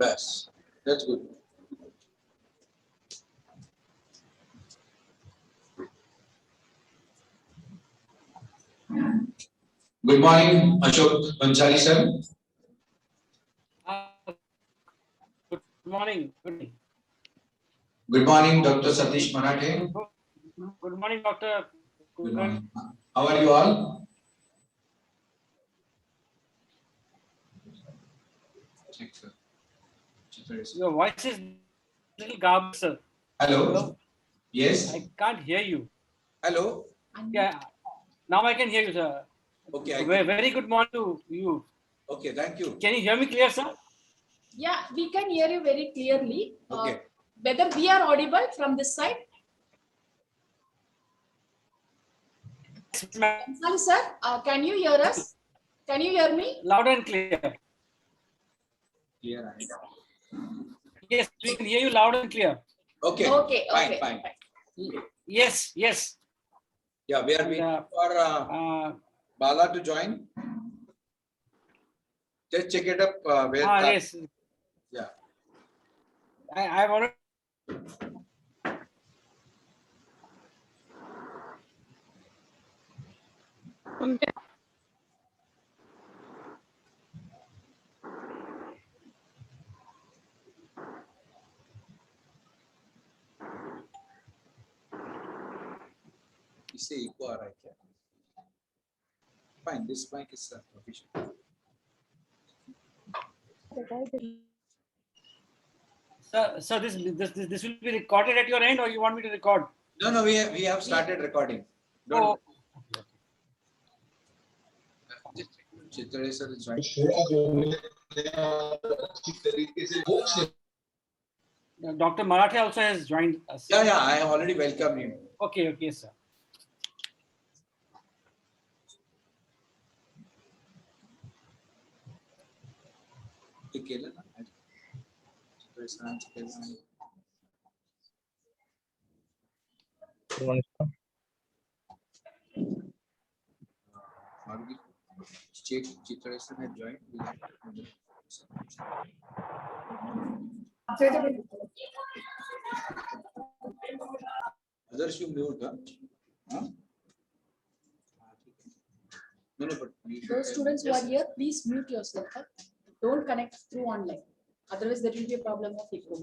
Bas. That's good. Good morning, Ashok Bansali sir. Good morning. Good morning, Dr. Satish Marathe. Good morning, Dr. Good morning. How are you all? Check, sir. Your voice is little garbled, sir. Hello. Yes. I can't hear you. Hello. Yeah. Now I can hear you, sir. Okay. Very good morning to you. Okay. Thank you. Can you hear me clear, sir? Yeah, we can hear you very clearly. Okay. Whether we are audible from this side? Bansali sir, can you hear us? Can you hear me? Loud and clear. Clear. Yes, we can hear you loud and clear. Okay. Okay, Fine. okay. Fine. Yes. Yeah, we are waiting for Bala to join. Just check it up. Yes. Yeah. I've already. इससे eco आ रहा है क्या? Fine, this mic is official. Sir, this will be recorded at your end, or you want me to record? No, we have started recording. Don't. Chitra sir is joining. Dr. Marathe also has joined us. Yeah, I have already welcomed him. Okay, sir. ते केलं ना? चित्र सरांचं केलं. Chitra sir has joined. Others you mute, huh? No, but Those students who are here, please mute yourself. Huh? Don't connect through online. Otherwise, there will be a problem of echo.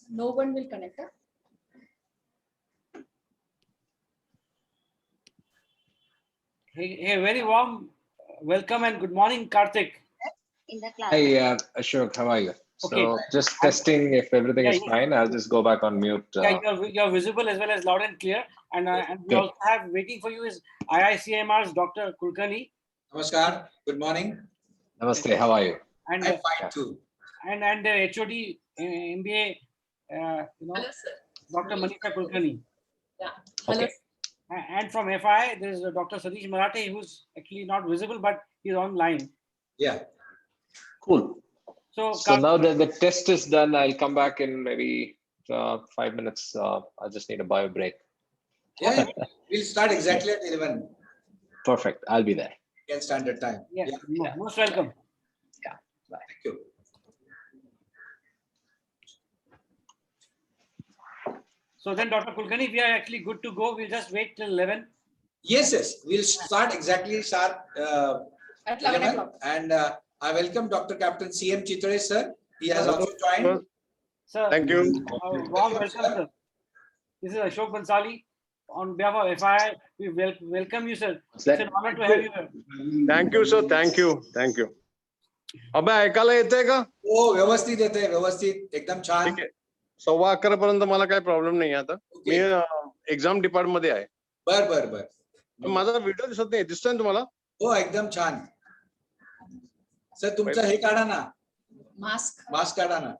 No one will connect. Huh? Hey, very warm welcome and good morning, Karthik. In the class. Hi, Ashok, how are you? Okay. So just testing if everything is fine. I'll just go back on mute. Yeah, you're visible as well as loud and clear. And we also have waiting for you is IICMR's Dr. Kulkarni. Namaskar. Good morning. Namaste. How are you? And I'm fine too. And HOD MBA, Hello, sir. Dr. Manisha Kulkarni. Yeah. Hello. Okay. And from FI, there is Dr. Satish Marathe, who's actually not visible, but he's online. Yeah. Cool. So now that the test is done, I'll come back in maybe 5 minutes. I just need a bio break. Yeah, we'll start exactly at 11. Perfect. I'll be there. Can standard time. Yeah. Most welcome. Yeah. Bye. Thank you. So then, Dr. Kulkarni, we are actually good to go. We'll just wait till 11. Yes. We'll start exactly sharp At 11 o'clock. And I welcome Dr. Captain CM Chitra sir. He has also joined. Sir, thank you. Warm welcome, sir. This is Ashok Bansali. On behalf of FI, we welcome you, sir. It's an honor to have you here. Thank you, sir. Thank you. अबे ऐकायला येतंय का? हो, व्यवस्थित येतंय, व्यवस्थित, एकदम छान. ठीक आहे. 11:15 पर्यंत मला काही प्रॉब्लेम नाही आता. मी एक्झाम डिपार्टमेंट मध्ये आहे. बर. माझा व्हिडिओ दिसत नाही, दिसतोय ना तुम्हाला? हो, एकदम छान. सर तुमचं हे काढा ना. मास्क काढा ना.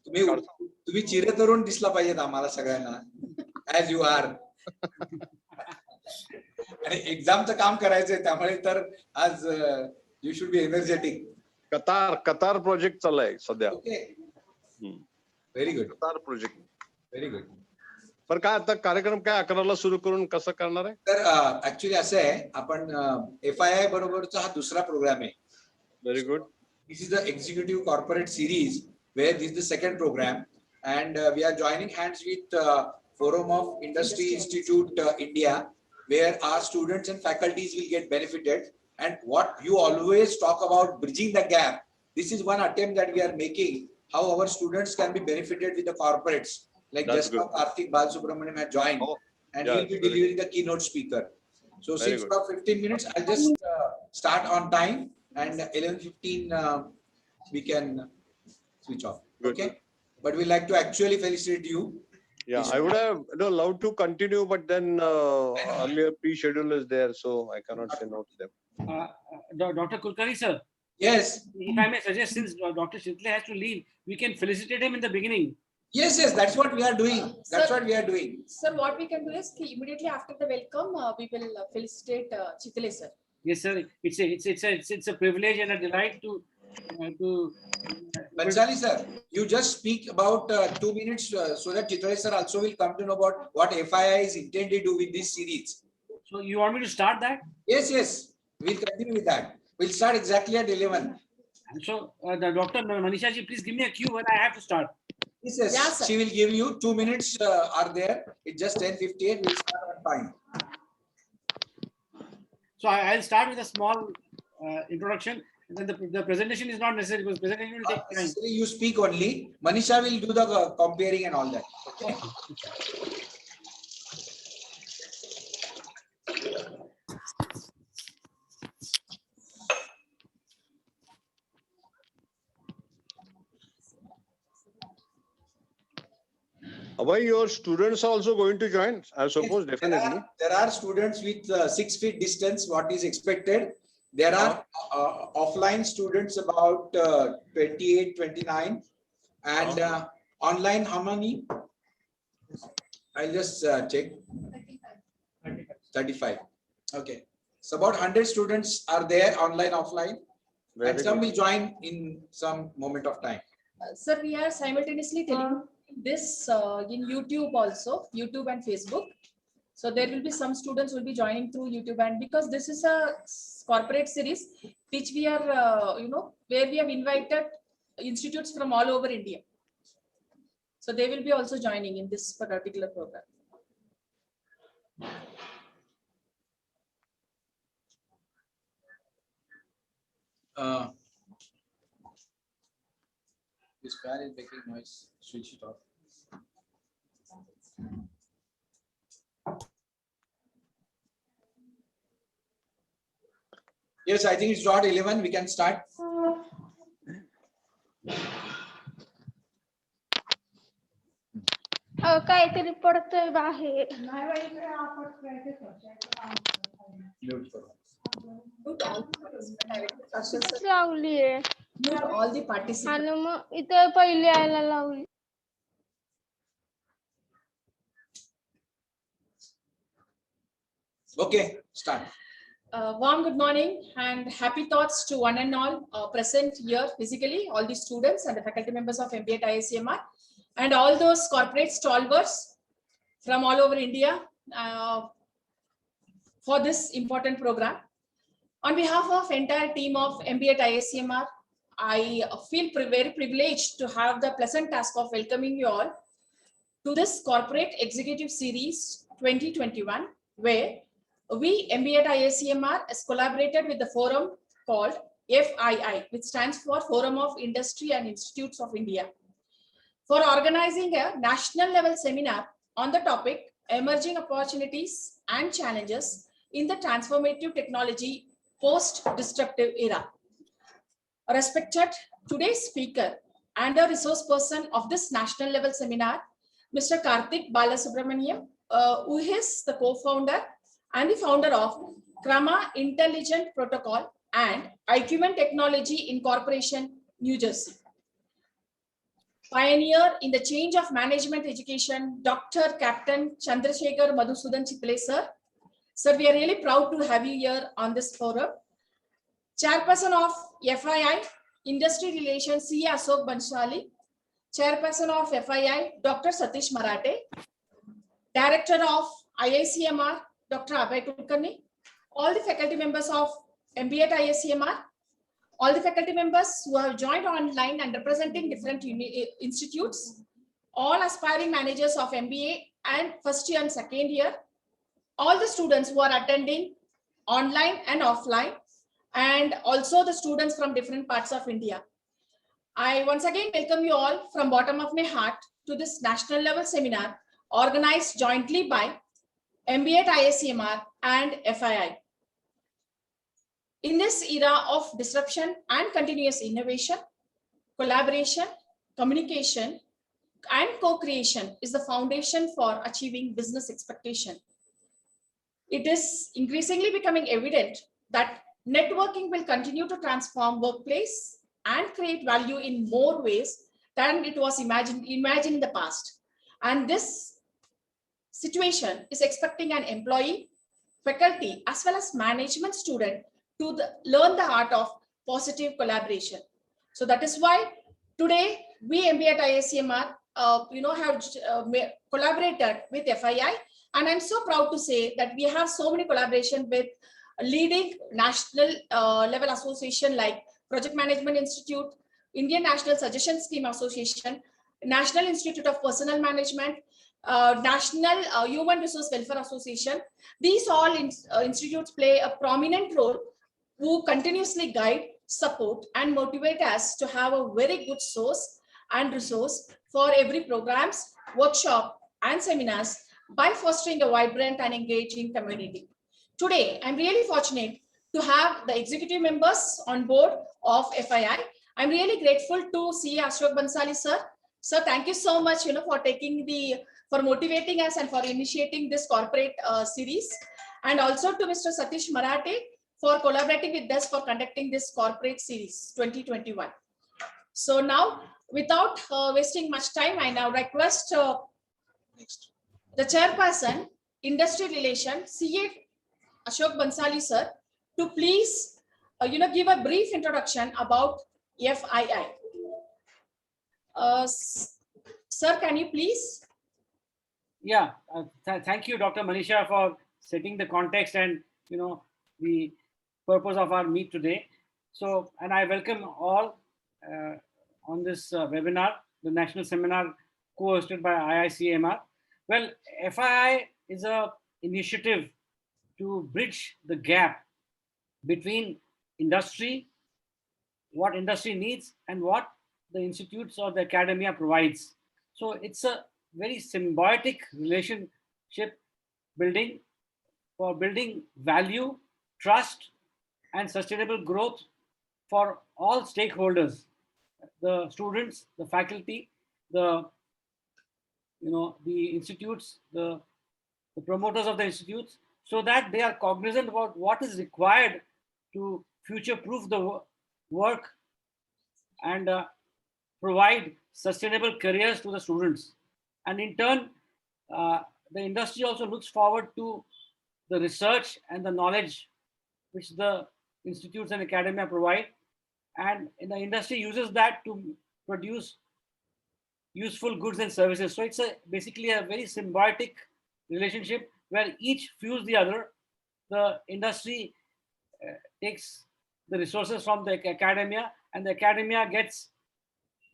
तुम्ही चिरे तरुण दिसला पाहिजेत आम्हाला सगळ्यांना. As you are. आणि एक्झामचं काम करायचंय त्यामुळे तर आज you should be energetic. Qatar project चाललाय सध्या. Okay. Very good. Qatar project. Very good. पण काय आता कार्यक्रम काय 11ला सुरू करून कसं करणार आहे? तर ऍक्च्युली असं आहे, आपण FII बरोबरचा हा दुसरा प्रोग्राम आहे. Very good. This is the executive corporate series where this is the second program, and we are joining hands with Forum of Industry Institute India, where our students and faculties will get benefited. And what you always talk about bridging the gap, this is one attempt that we are making, how our students can be benefited with the corporates. Like That's just now Karthik Balasubramaniam has joined, and yeah, he'll be delivering the keynote speaker. So Very since good. about 15 minutes, I'll just start on time, and 11:15 we can switch off. Good. Okay, but we like to actually felicitate you. Yeah, I would have loved to continue, but then earlier pre-schedule is there, so I cannot say no to them. Dr. Kulkarni sir, Yes, if I may suggest, since Dr. Shitle has to leave, we can felicitate him in the beginning. yes, that's what we are doing. That's Sir- what we are doing. Sir, what we can do is immediately after the welcome, we will felicitate Chitale sir. Yes, sir. It's a privilege and a delight to Bansali sir, you just speak about 2 minutes so that Chitale sir also will come to know about what FII is intended to do with this series. So you want me to start that? Yes, we'll continue with that. We'll start exactly at 11. And so, the Dr. Manisha ji, please give me a cue when I have to start. Yes, Yeah, sir. she will give you 2 minutes are there. It's just 10:58. We'll start on time. So I'll start with a small introduction. And then the presentation is not necessary because presentation will take time. Necessarily you speak only. Manisha will do the comparing and all that. Okay. Why your students are also going to join? I suppose definitely. There are students with 6 feet distance, what is expected. There are offline students about 28, 29. And online, how many? I'll just check. 35. Okay. So about 100 students are there online, offline. Very And some good. will join in some moment of time. Sir, we are simultaneously telling this in YouTube also, YouTube and Facebook. So there will be some students will be joining through YouTube, and because this is a corporate series, which we are, where we have invited institutes from all over India. So they will be also joining in this particular program. This fan is making noise. Switch it off. Yes, I think it's dot 11. We can start. काहीतरी पडतंय बाहेर. Mute for Mute all the participants. Arshad sir, लावलीये mute all the participants. आणि मग इथं पहिले यायला लावली. Okay, start. Warm good morning and happy thoughts to one and all present here physically, all the students and the faculty members of MBA at IICMR, and all those corporate stalwarts from all over India for this important program. On behalf of entire team of MBA at IICMR, I feel very privileged to have the pleasant task of welcoming you all to this corporate executive series 2021, where we MBA at IICMR has collaborated with the forum called FII, which stands for Forum of Industry and Institutes of India, for organizing a national level seminar on the topic emerging opportunities and challenges in the transformative technology post-disruptive era. Respected today's speaker and a resource person of this national level seminar, Mr. Karthik Balasubramaniam, who is the co-founder and the founder of Krama Intelligent Protocol and Icumen Technology Incorporation, New Jersey. Pioneer in the change of management education, Dr. Captain Chandrasekhar Madhusudan Chitale sir. Sir, we are really proud to have you here on this forum. Chairperson of FII, Industry Relations, C. Ashok Bansali. Chairperson of FII, Dr. Satish Marathe. Director of IICMR, Dr. Abhay Kulkarni. All the faculty members of MBA at IICMR. all the faculty members who have joined online and representing different institutes, all aspiring managers of MBA and first year and second year, all the students who are attending online and offline, and also the students from different parts of India. I once again welcome you all from bottom of my heart to this national level seminar organized jointly by MBA at ISCMR and FII. In this era of disruption and continuous innovation, collaboration, communication, and co-creation is the foundation for achieving business expectation. It is increasingly becoming evident that networking will continue to transform workplace and create value in more ways than it was imagined in the past. And this situation is expecting an employee, faculty, as well as management student to learn the art of positive collaboration. So that is why today we MBA at ISCMR have collaborated with FII, and I'm so proud to say that we have so many collaboration with leading national level association like Project Management Institute, Indian National Suggestion Scheme Association, National Institute of Personnel Management, National Human Resource Welfare Association. These all institutes play a prominent role who continuously guide, support, and motivate us to have a very good source and resource for every programs, workshop, and seminars by fostering a vibrant and engaging community. Today, I'm really fortunate to have the executive members on board of FII. I'm really grateful to see Ashok Bansali sir. Sir, thank you so much, for motivating us and for initiating this corporate series, and also to Mr. Satish Marathe for collaborating with us for conducting this corporate series 2021. So now, without wasting much time, I now request the chairperson, industry relation, CA Ashok Bansali sir, to please give a brief introduction about FII. Sir, can you please? Yeah, thank you, Dr. Manisha, for setting the context and the purpose of our meet today. So, and I welcome all on this webinar, the national seminar co-hosted by IICMR. Well, FII is an initiative to bridge the gap between industry, what industry needs, and what the institutes or the academia provides. So it's a very symbiotic relationship building for building value, trust, and sustainable growth for all stakeholders, the students, the faculty, the institutes, the promoters of the institutes, so that they are cognizant about what is required to future-proof the work and provide sustainable careers to the students. And in turn, the industry also looks forward to the research and the knowledge which the institutes and academia provide. And the industry uses that to produce useful goods and services. So it's basically a very symbiotic relationship where each fuels the other. The industry takes the resources from the academia, and the academia gets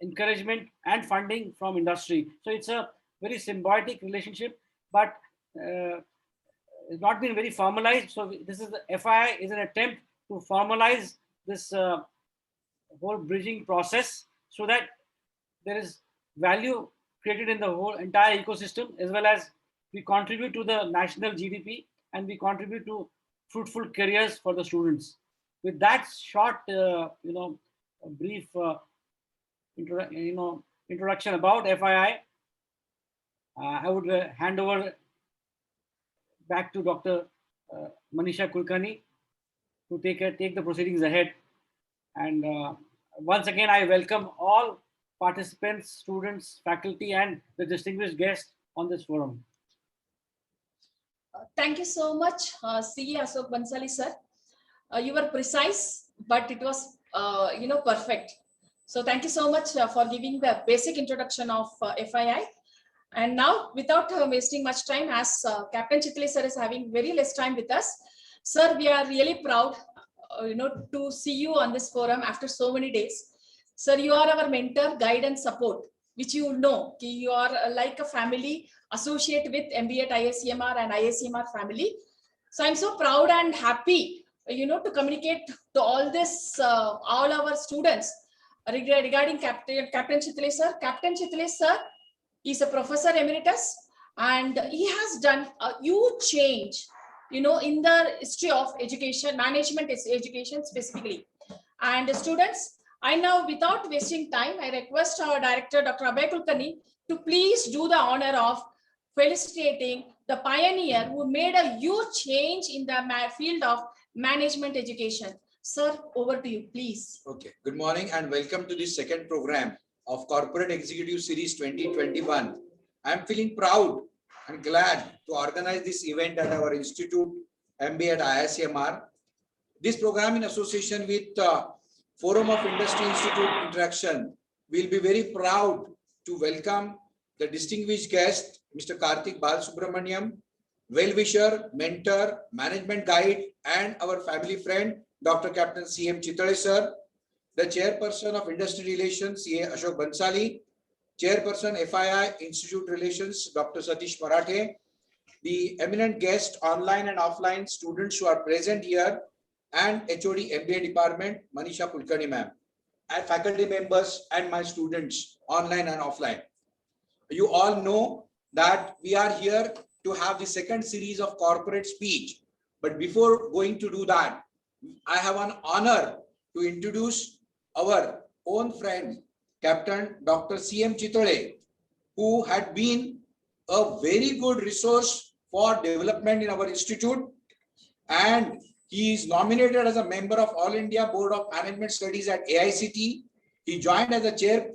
encouragement and funding from industry. So it's a very symbiotic relationship, but it's not been very formalized. So this is the FII is an attempt to formalize this whole bridging process so that there is value created in the whole entire ecosystem, as well as we contribute to the national GDP and we contribute to fruitful careers for the students. With that short, brief introduction about FII, I would hand over back to Dr. Manisha Kulkarni to take the proceedings ahead. And once again, I welcome all participants, students, faculty, and the distinguished guests on this forum. Thank you so much, CA Ashok Bansali sir. You were precise, but it was perfect. So thank you so much for giving the basic introduction of FII. And now, without wasting much time, as Captain Chitli sir is having very less time with us, sir, we are really proud to see you on this forum after so many days. Sir, you are our mentor, guide, and support, which you know. You are like a family associate with MBA at ISCMR and ISCMR family. So I'm so proud and happy, to communicate to all this, all our students regarding Captain Chitale sir. Captain Chitale sir is a professor emeritus, and he has done a huge change, in the history of education, management is education specifically. And students, I now, without wasting time, I request our director, Dr. Abhay Kulkarni, to please do the honor of felicitating the pioneer who made a huge change in the field of management education. Sir, over to you, please. Okay, good morning and welcome to this second program of Corporate Executive Series 2021. I am feeling proud and glad to organize this event at our institute, MBA at ISCMR. This program in association with Forum of Industry Institute Interaction will be very proud to welcome the distinguished guest, Mr. Karthik Balasubramaniam, well-wisher, mentor, management guide, and our family friend, Dr. Captain C.M. Chitale sir, the chairperson of Industry Relations, C.A. Ashok Bansali, chairperson FII Institute Relations, Dr. Satish Parathe, the eminent guest, online and offline students who are present here, and HOD MBA department, Manisha Kulkarni ma'am, and faculty members and my students, online and offline. You all know that we are here to have the second series of corporate speech. But before going to do that, I have an honor to introduce our own friend, Captain Dr. C.M. Chitale, who had been a very good resource for development in our institute, and he is nominated as a member of All India Board of Management Studies at AICT. He joined as a chair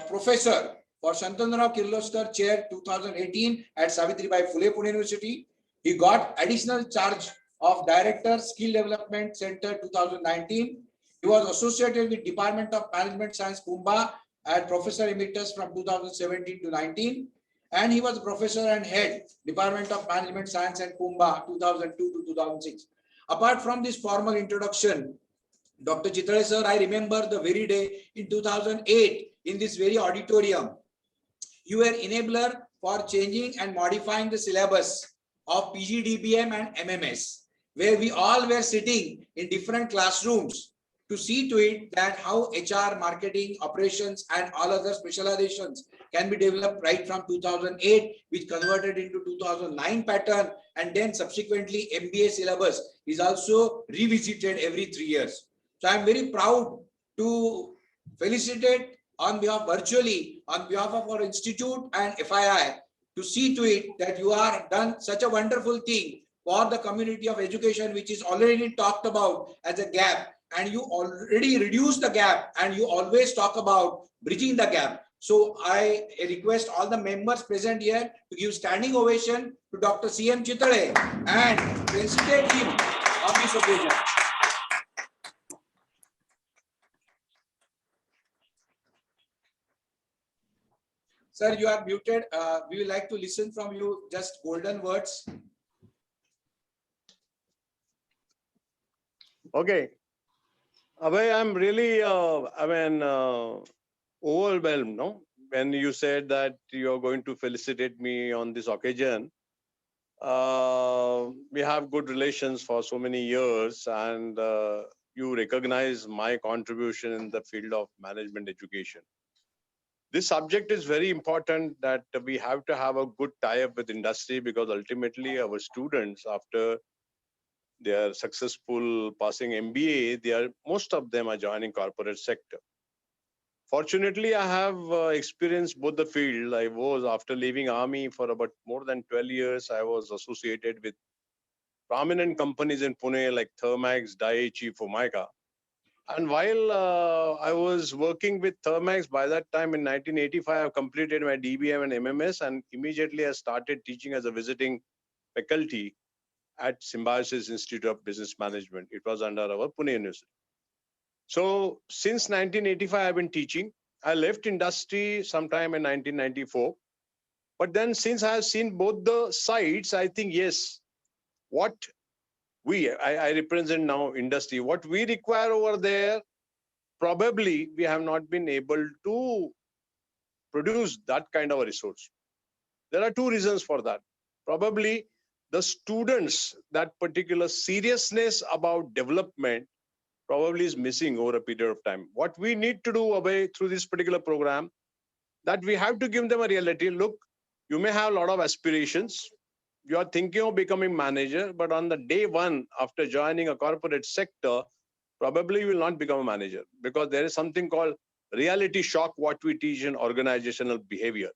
professor for Shantanurao Kirloskar Chair 2018 at Savitribai Phule Pune University. He got additional charge of Director Skill Development Center 2019. He was associated with Department of Management Science Kumba as Professor Emeritus from 2017 to 19. And he was Professor and Head Department of Management Science and Kumba 2002 to 2006. Apart from this formal introduction, Dr. Chitale sir, I remember the very day in 2008 in this very auditorium. You were enabler for changing and modifying the syllabus of PGDBM and MMS, where we all were sitting in different classrooms to see to it that how HR, marketing, operations, and all other specializations can be developed right from 2008, which converted into 2009 pattern, and then subsequently MBA syllabus is also revisited every 3 years. So I'm very proud to felicitate on behalf virtually on behalf of our institute and FII to see to it that you are done such a wonderful thing for the community of education, which is already talked about as a gap, and you already reduced the gap and you always talk about bridging the gap. So I request all the members present here to give standing ovation to Dr. C.M. Chitale and felicitate him on this occasion. Sir, you are muted. We would like to listen from you just golden words. Okay. Abhay, I'm really, overwhelmed, no? When you said that you're going to felicitate me on this occasion. We have good relations for so many years, and you recognize my contribution in the field of management education. This subject is very important, that we have to have a good tie-up with industry, because ultimately our students, after they are successful passing MBA, most of them are joining corporate sector. Fortunately, I have experienced both the field. I was, after leaving army for about more than 12 years, I was associated with prominent companies in Pune like Thermax, Daiichi, Formica. And while I was working with Thermax, by that time in 1985, I completed my DBM and MMS, and immediately I started teaching as a visiting faculty at Symbiosis Institute of Business Management. It was under our Pune University. So since 1985, I've been teaching. I left industry sometime in 1994. But then since I have seen both the sides, I think, yes, what I represent now industry. What we require over there, probably we have not been able to produce that kind of a resource. There are two reasons for that. Probably the students, that particular seriousness about development probably is missing over a period of time. What we need to do, Abhay, through this particular program, that we have to give them a reality. Look, you may have a lot of aspirations. You are thinking of becoming manager, but on the day one after joining a corporate sector, probably you will not become a manager, because there is something called reality shock, what we teach in organizational behavior.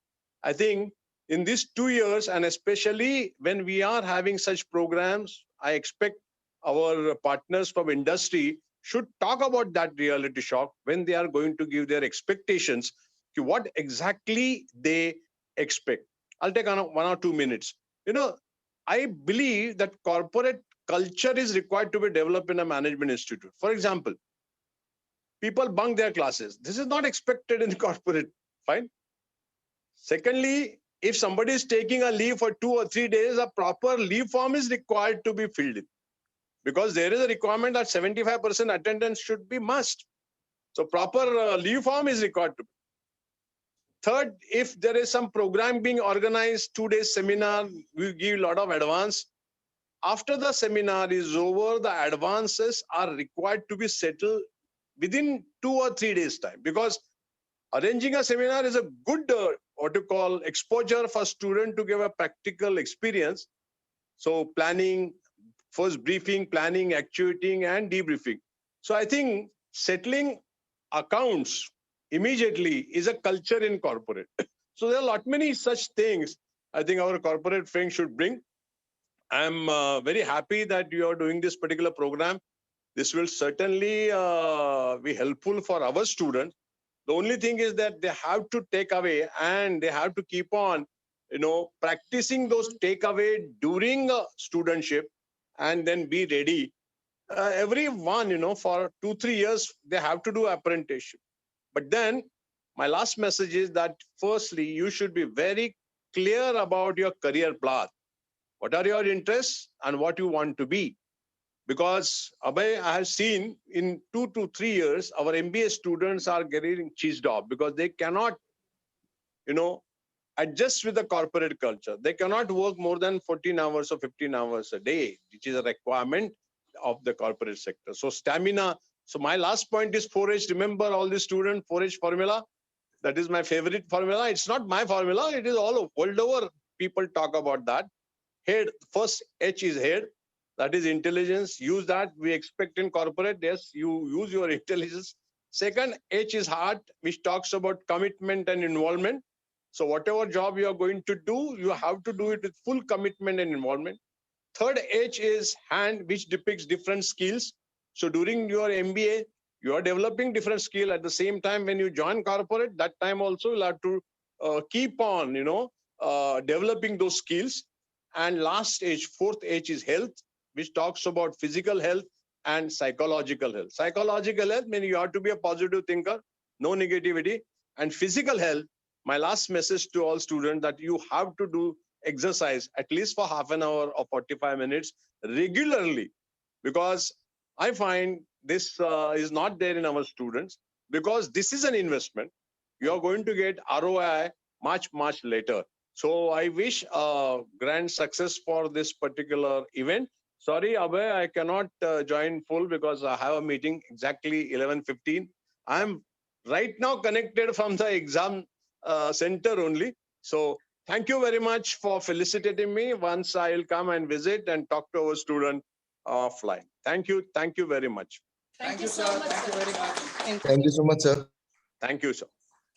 I think in these 2 years, and especially when we are having such programs, I expect our partners from industry should talk about that reality shock when they are going to give their expectations to what exactly they expect. I'll take 1 or 2 minutes. I believe that corporate culture is required to be developed in a management institute. For example, people bunk their classes. This is not expected in corporate. Fine. Secondly, if somebody is taking a leave for 2 or 3 days, a proper leave form is required to be filled in, because there is a requirement that 75% attendance should be must. So proper leave form is required to be. Third, if there is some program being organized, 2 days seminar, we give a lot of advance. After the seminar is over, the advances are required to be settled within 2 or 3 days time, because arranging a seminar is a good what you call exposure for student to give a practical experience. So planning, first briefing, planning, actuating, and debriefing. So I think settling accounts immediately is a culture in corporate. So there are a lot many such things I think our corporate friends should bring. I'm very happy that you are doing this particular program. This will certainly be helpful for our students. The only thing is that they have to take away, and they have to keep on, practicing those takeaway during studentship, and then be ready. Everyone, for 2-3 years, they have to do apprenticeship. But then my last message is that firstly, you should be very clear about your career path. What are your interests and what you want to be? Because Abhay, I have seen in 2 to 3 years, our MBA students are getting cheesed off because they cannot, adjust with the corporate culture. They cannot work more than 14 hours or 15 hours a day, which is a requirement of the corporate sector. So stamina. So my last point is 4H. Remember all the student 4H formula. That is my favorite formula. It's not my formula. It is all world over. People talk about that. Head. First H is head. That is intelligence. Use that. We expect in corporate. Yes, you use your intelligence. Second, H is heart, which talks about commitment and involvement. So whatever job you are going to do, you have to do it with full commitment and involvement. Third H is hand, which depicts different skills. So during your MBA, you are developing different skill. At the same time, when you join corporate, that time also you'll have to keep on, developing those skills. And last H, fourth H is health, which talks about physical health and psychological health. Psychological health means you have to be a positive thinker, no negativity. And physical health, my last message to all students, that you have to do exercise at least for half an hour or 45 minutes regularly, because I find this is not there in our students, because this is an investment. You are going to get ROI much, much later. So I wish grand success for this particular event. Sorry, Abhay, I cannot join full because I have a meeting exactly 11:15. I'm right now connected from the exam center only. So thank you very much for felicitating me. Once I will come and visit and talk to our student offline. Thank you. Thank you very much. Thank you so much, Thank you sir. very much. Thank you so much, sir. Thank you, sir.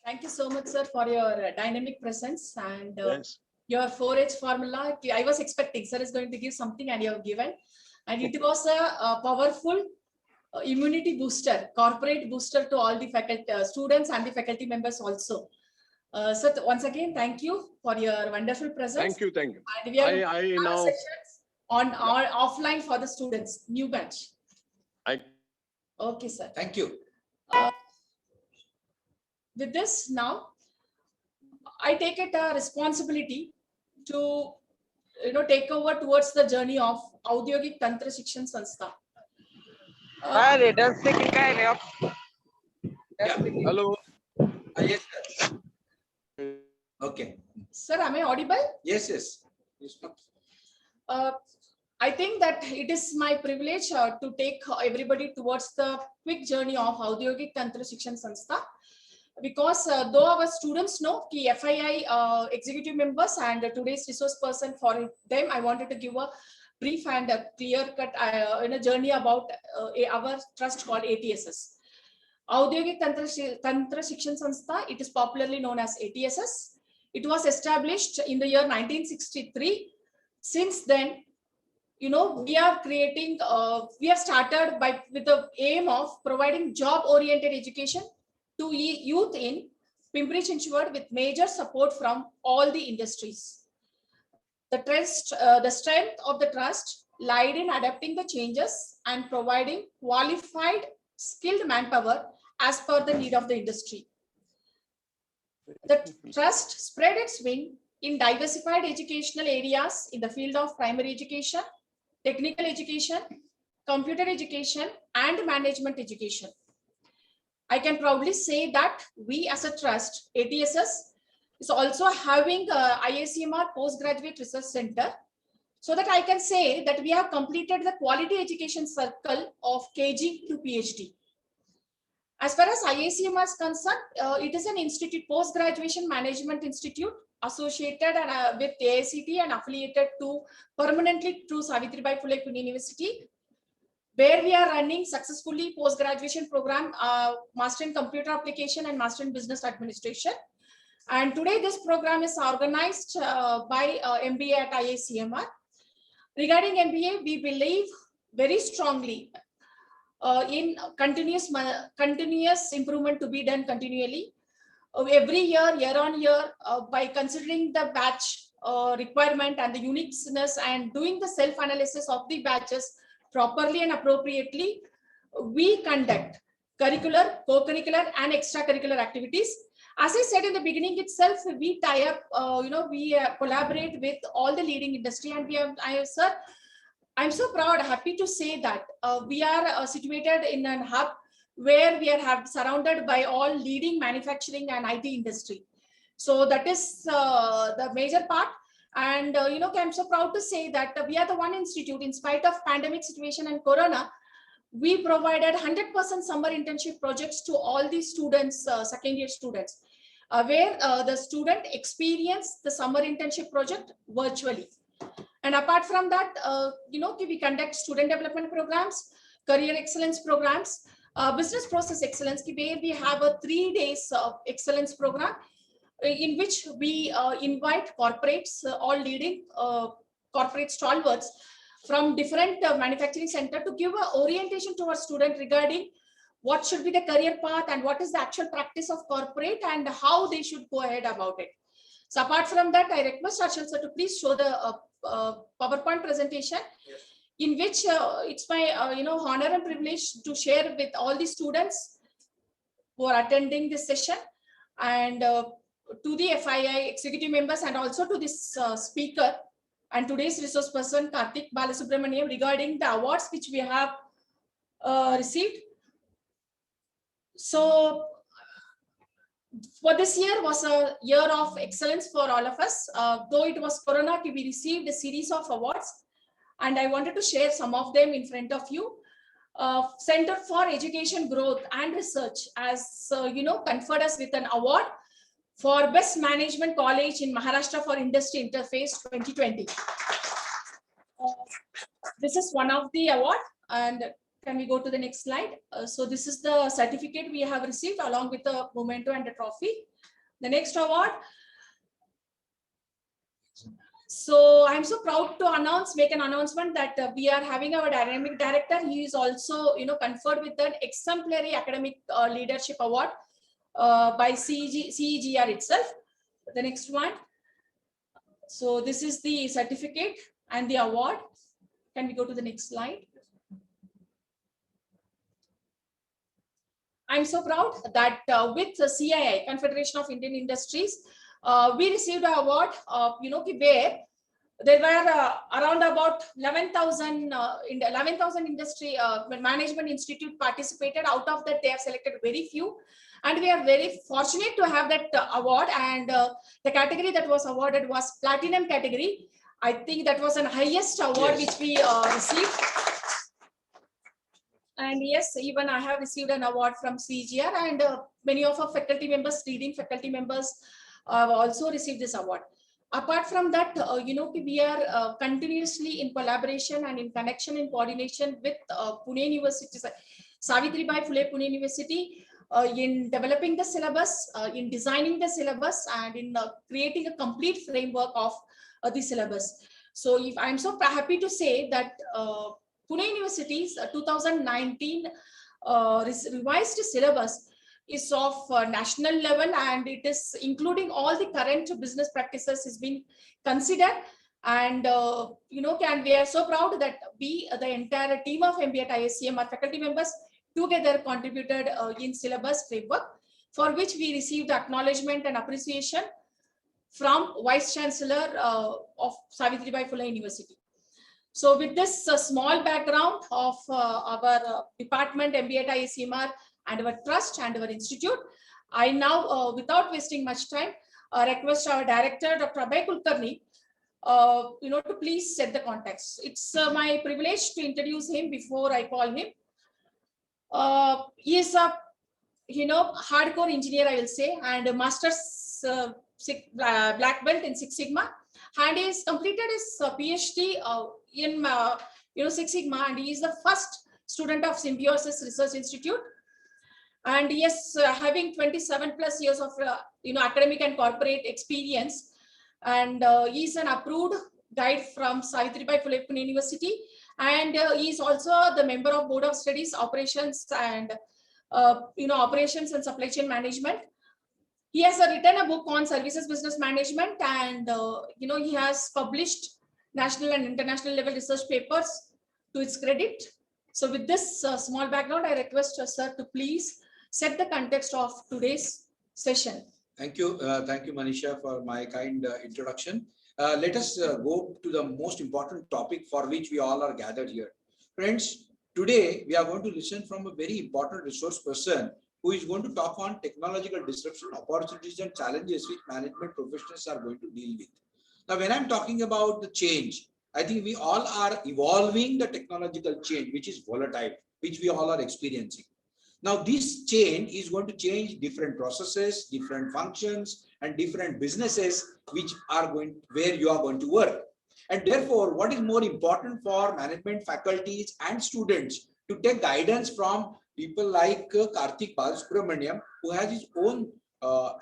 Thank you so much, sir, for your dynamic presence and Yes. your 4H formula. I was expecting sir is going to give something, and you have given. And it was a powerful immunity booster, corporate booster to all the faculty, students and the faculty members also. So once again, thank you for your wonderful presence. Thank you. Thank you. And we are I now sessions on our offline for the students, new batch. I Okay, sir. Thank you. With this now, I take it a responsibility to take over towards the journey of Audyogik Tantra Shikshan Sanstha. Yeah. Hello. Yes, sir. Okay. Sir, am I audible? Yes, yes. Yes, please. I think that it is my privilege to take everybody towards the quick journey of Audyogik Tantra Shikshan Sanstha, because though our students know ki FII executive members and today's resource person, for them I wanted to give a brief and a clear cut in a journey about our trust called ATSS. Audyogik Tantra Shikshan Sanstha, it is popularly known as ATSS. It was established in the year 1963. Since then, we are creating, we have started with the aim of providing job-oriented education to youth in Pimpri Chinchwad with major support from all the industries. The strength of the trust lied in adapting the changes and providing qualified, skilled manpower as per the need of the industry. The trust spread its wing in diversified educational areas in the field of primary education, technical education, computer education, and management education. I can proudly say that we as a trust, ATSS, is also having a IACMR Postgraduate Research Center, so that I can say that we have completed the quality education circle of KG to PhD. As far as IACMR is concerned, it is an institute, post-graduation management institute associated with AICT and affiliated to permanently to Savitribai Phule Pune University, where we are running successfully post-graduation program, Master in Computer Application and Master in Business Administration. And today this program is organized by MBA at IACMR. Regarding MBA, we believe very strongly in continuous improvement to be done continually. Every year, year on year, by considering the batch requirement and the uniqueness and doing the self-analysis of the batches properly and appropriately, we conduct curricular, co-curricular and extracurricular activities. As I said in the beginning itself, we tie up, we collaborate with all the leading industry, and I'm so proud, happy to say that we are situated in a hub where we are surrounded by all leading manufacturing and IT industry. So that is the major part. And I'm so proud to say that we are the one institute, in spite of pandemic situation and Corona, we provided 100% summer internship projects to all the students, second year students, where the student experienced the summer internship project virtually. And apart from that, we conduct student development programs, career excellence programs, business process excellence, where we have a 3 days excellence program in which we invite corporates, all leading corporate stalwarts from different manufacturing center to give an orientation to our student regarding what should be the career path and what is the actual practice of corporate and how they should go ahead about it. So apart from that, I request Arshal sir to please show the PowerPoint presentation, yes, in which it's my honor and privilege to share with all the students who are attending this session, and to the FII executive members, and also to this speaker and today's resource person Karthik Balasubramaniam, regarding the awards which we have received. So for this year was a year of excellence for all of us. Though it was Corona, we received a series of awards, and I wanted to share some of them in front of you. Center for Education Growth and Research has conferred us with an award for Best Management College in Maharashtra for Industry Interface 2020. This is one of the award, and can we go to the next slide? So this is the certificate we have received along with the memento and the trophy. The next award. So I'm so proud to make an announcement that we are having our dynamic director. He is also, conferred with an exemplary academic leadership award by CEGR itself. The next one. So this is the certificate and the award. Can we go to the next slide? I'm so proud that with the CII, Confederation of Indian Industries, we received an award, where there were around about 11,000 11,000 industry management institute participated. Out of that, they have selected very few, and we are very fortunate to have that award. And the category that was awarded was platinum category. I think that was an highest award Yes. which we received. And yes, even I have received an award from CGR, and many of our faculty members, leading faculty members, also received this award. Apart from that, we are continuously in collaboration and in connection, in coordination with Pune University, Savitribai Phule Pune University, in developing the syllabus, in designing the syllabus, and in creating a complete framework of the syllabus. So if I'm so happy to say that Pune University's 2019 revised syllabus is of national level, and it is including all the current business practices is being considered. And we are so proud that we, the entire team of MBA at ISCM, our faculty members together contributed in syllabus framework, for which we received acknowledgement and appreciation from Vice Chancellor of Savitribai Phule University. So with this small background of our department, MBA at ICMR, and our trust and our institute, I now, without wasting much time, request our director, Dr. Abhay Kulkarni, to please set the context. It's my privilege to introduce him before I call him. He is a, hardcore engineer, I will say, and a master's black belt in Six Sigma. And he has completed his PhD in Six Sigma, and he is the first student of Symbiosis Research Institute. And yes, having 27 plus years of academic and corporate experience, and he is an approved guide from Savitribai Phule Pune University, and he is also the member of Board of Studies Operations and Operations and Supply Chain Management. He has written a book on services business management, and he has published national and international level research papers to its credit. So with this small background, I request sir to please set the context of today's session. Thank you, Manisha, for my kind introduction. Let us go to the most important topic for which we all are gathered here. Friends, today we are going to listen from a very important resource person who is going to talk on technological disruption, opportunities and challenges which management professionals are going to deal with. Now, when I'm talking about the change, I think we all are evolving the technological change, which is volatile, which we all are experiencing. Now, this change is going to change different processes, different functions, and different businesses which are where you are going to work. And therefore, what is more important for management faculties and students to take guidance from people like Karthik Balasubramaniam, who has his own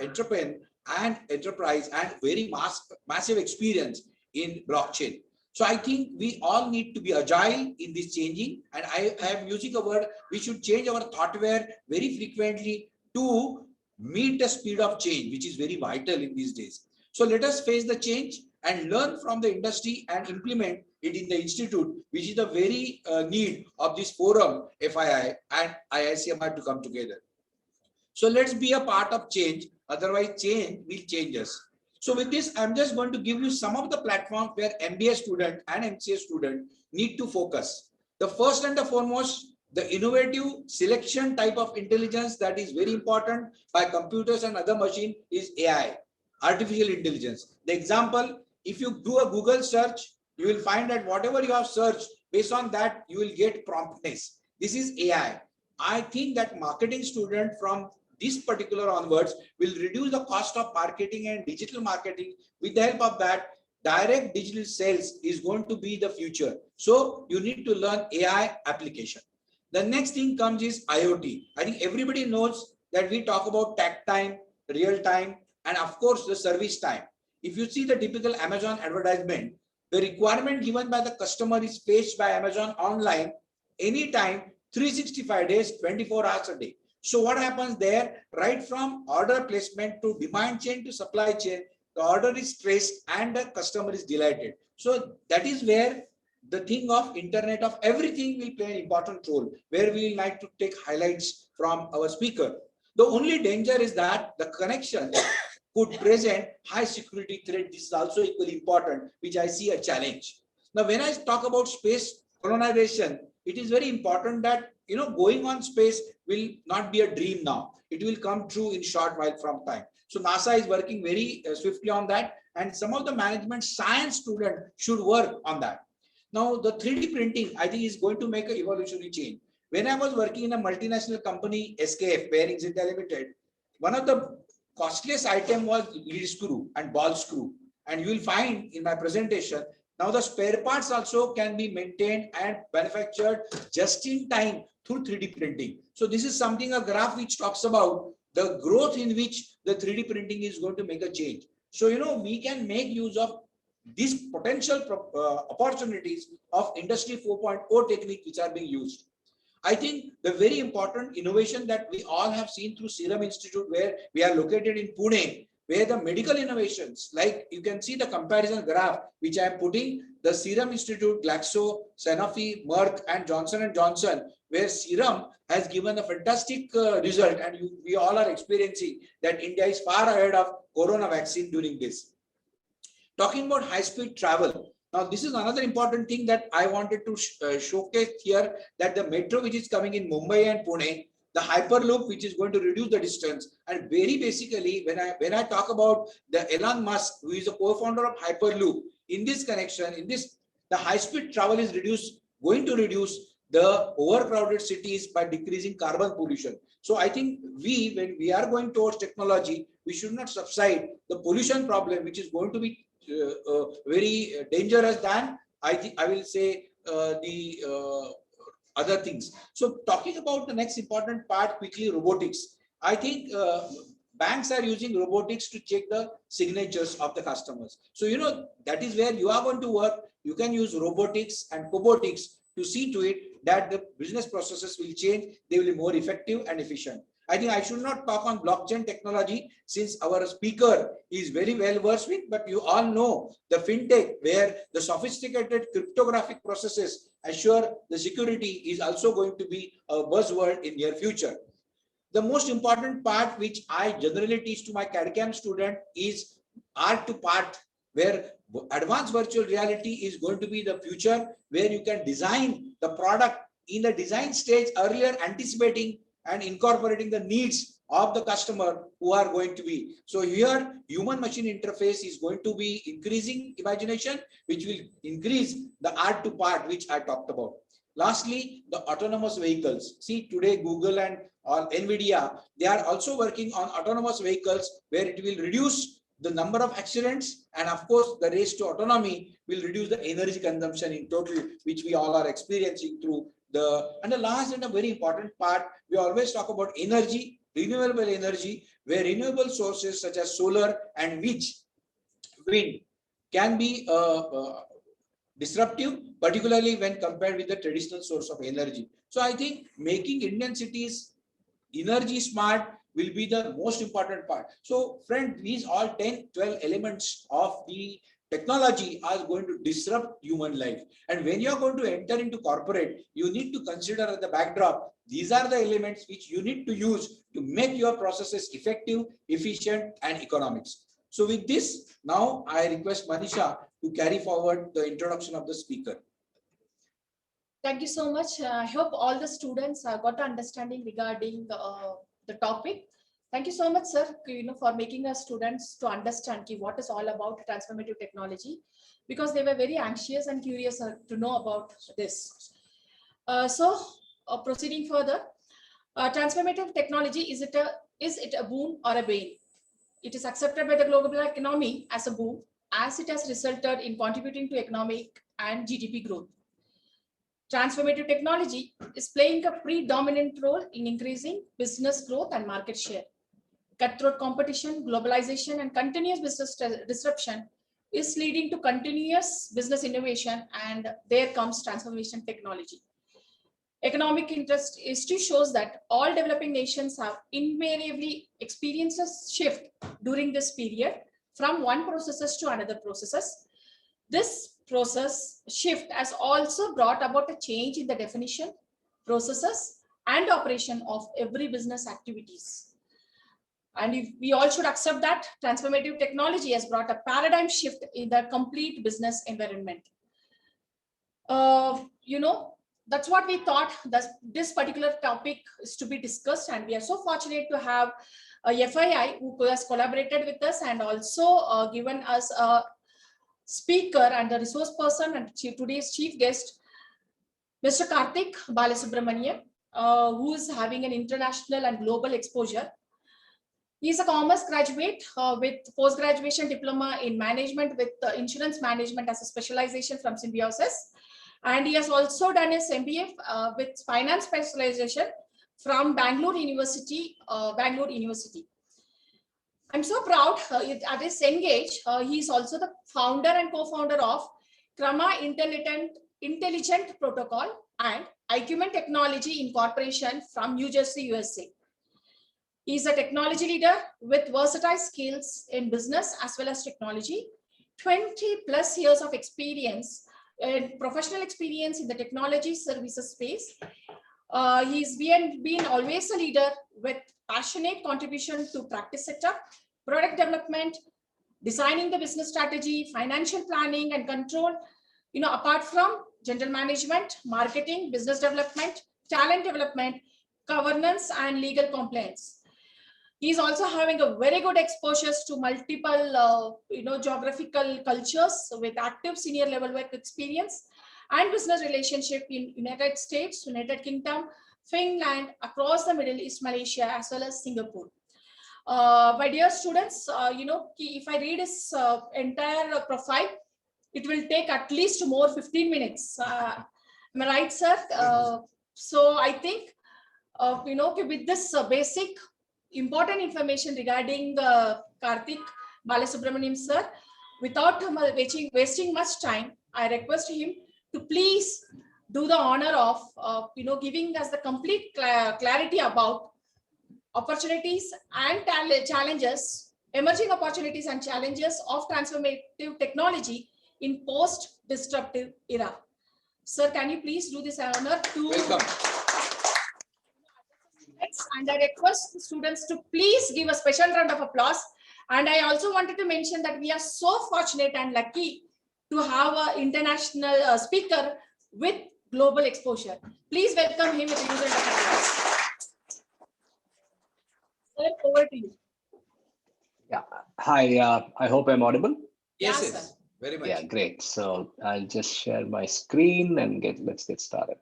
enterprise and very massive experience in blockchain. So I think we all need to be agile in this changing, and I am using a word, we should change our thoughtware very frequently to meet the speed of change, which is very vital in these days. So let us face the change and learn from the industry and implement it in the institute, which is the very need of this forum, FII and IICMR to come together. So let's be a part of change, otherwise change will change us. So with this, I'm just going to give you some of the platforms where MBA student and MCA student need to focus. The first and the foremost, the innovative selection type of intelligence that is very important by computers and other machine is AI, artificial intelligence. The example, if you do a Google search, you will find that whatever you have searched, based on that, you will get promptness. This is AI. I think that marketing student from this particular onwards will reduce the cost of marketing and digital marketing. With the help of that, direct digital sales is going to be the future. So you need to learn AI application. The next thing comes is IoT. I think everybody knows that we talk about takt time, real time, and of course the service time. If you see the typical Amazon advertisement, the requirement given by the customer is faced by Amazon online anytime, 365 days, 24 hours a day. So what happens there, right from order placement to demand chain to supply chain, the order is traced and the customer is delighted. So that is where the thing of Internet of everything will play an important role, where we like to take highlights from our speaker. The only danger is that the connection could present high security threat. This is also equally important, which I see a challenge. Now, when I talk about space colonization, it is very important that, you know, going on space will not be a dream now. It will come true in short while from time. So NASA is working very swiftly on that, and some of the management science students should work on that. Now, the 3D printing, I think, is going to make an evolutionary change. When I was working in a multinational company, SKF, Bearings India Limited, one of the costliest item was lead screw and ball screw. And you will find in my presentation, now the spare parts also can be maintained and manufactured just in time through 3D printing. So this is something, a graph which talks about the growth in which the 3D printing is going to make a change. So, you know, we can make use of these potential opportunities of Industry 4.0 technique which are being used. I think the very important innovation that we all have seen through Serum Institute, where we are located in Pune, where the medical innovations, like you can see the comparison graph, which I am putting, the Serum Institute, Glaxo, Sanofi, Merck, and Johnson & Johnson, where Serum has given a fantastic result, and we all are experiencing that India is far ahead of corona vaccine during this. Talking about high-speed travel. Now, this is another important thing that I wanted to showcase here, that the metro which is coming in Mumbai and Pune, the Hyperloop which is going to reduce the distance, and very basically when I talk about the Elon Musk, who is the co-founder of Hyperloop, in this connection, in this, the high-speed travel is going to reduce the overcrowded cities by decreasing carbon pollution. So I think when we are going towards technology, we should not subside the pollution problem, which is going to be very dangerous than I will say the other things. So talking about the next important part quickly, robotics. I think banks are using robotics to check the signatures of the customers. So, you know, that is where you are going to work. You can use robotics and cobotics to see to it that the business processes will change. They will be more effective and efficient. I think I should not talk on blockchain technology since our speaker is very well versed with, but you all know the fintech, where the sophisticated cryptographic processes assure the security, is also going to be a buzzword in near future. The most important part which I generally teach to my CAD/CAM student is art to part, where advanced virtual reality is going to be the future, where you can design the product in the design stage earlier, anticipating and incorporating the needs of the customer who are going to be. So here, human machine interface is going to be increasing imagination, which will increase the art to part, which I talked about. Lastly, the autonomous vehicles. See, today Google and NVIDIA, they are also working on autonomous vehicles, where it will reduce the number of accidents, and of course the race to autonomy will reduce the energy consumption in total, which we all are experiencing through and the last and a very important part, we always talk about energy, renewable energy, where renewable sources such as solar and wind can be disruptive, particularly when compared with the traditional source of energy. So I think making Indian cities energy smart will be the most important part. So friend, these all 10, 12 elements of the technology are going to disrupt human life. And when you are going to enter into corporate, you need to consider at the backdrop, these are the elements which you need to use to make your processes effective, efficient, and economics. So with this, now I request Manisha to carry forward the introduction of the speaker. Thank you so much. I hope all the students got understanding regarding the topic. Thank you so much, sir, for making us students to understand what is all about transformative technology, because they were very anxious and curious to know about this. Proceeding further, transformative technology, is it a boon or a bane? It is accepted by the global economy as a boon, as it has resulted in contributing to economic and GDP growth. Transformative technology is playing a predominant role in increasing business growth and market share. Cutthroat competition, globalization, and continuous business disruption is leading to continuous business innovation, and there comes transformation technology. Economic interest history shows that all developing nations have invariably experienced a shift during this period from one processes to another processes. This process shift has also brought about a change in the definition, processes, and operation of every business activities. And if we all should accept that transformative technology has brought a paradigm shift in the complete business environment. That's what we thought that this particular topic is to be discussed, and we are so fortunate to have FII who has collaborated with us and also given us a speaker and the resource person and today's chief guest, Mr. Karthik Balasubramanian, who is having an international and global exposure. He is a commerce graduate with post-graduation diploma in management with insurance management as a specialization from Symbiosis. And he has also done his MBA with finance specialization from Bangalore University. I'm so proud at his Engage. He is also the founder and co-founder of Krama Intelligent Protocol and Icumen Technology Incorporation from New Jersey, USA. He is a technology leader with versatile skills in business as well as technology, 20 plus years of experience and professional experience in the technology services space. He's been always a leader with passionate contribution to practice setup, product development, designing the business strategy, financial planning and control, apart from general management, marketing, business development, talent development, governance, and legal compliance. He's also having a very good exposures to multiple, geographical cultures with active senior level work experience and business relationship in United States, United Kingdom, Finland, across the Middle East, Malaysia, as well as Singapore. My dear students, if I read his entire profile, it will take at least more 15 minutes. Am I right, sir? So I think, with this basic important information regarding Karthik Balasubramanian, sir, without wasting much time, I request him to please do the honor of, giving us the complete clarity about opportunities and challenges, emerging opportunities and challenges of transformative technology in post-disruptive era. Sir, can you please do this honor to... Welcome. And I request the students to please give a special round of applause. And I also wanted to mention that we are so fortunate and lucky to have an international speaker with global exposure. Please welcome him with a huge round of applause. Sir, over to you. Yeah. Hi. I hope I'm audible. Yes, Yes, yes, sir. very much. Yeah, great. So I'll just share my screen and let's get started.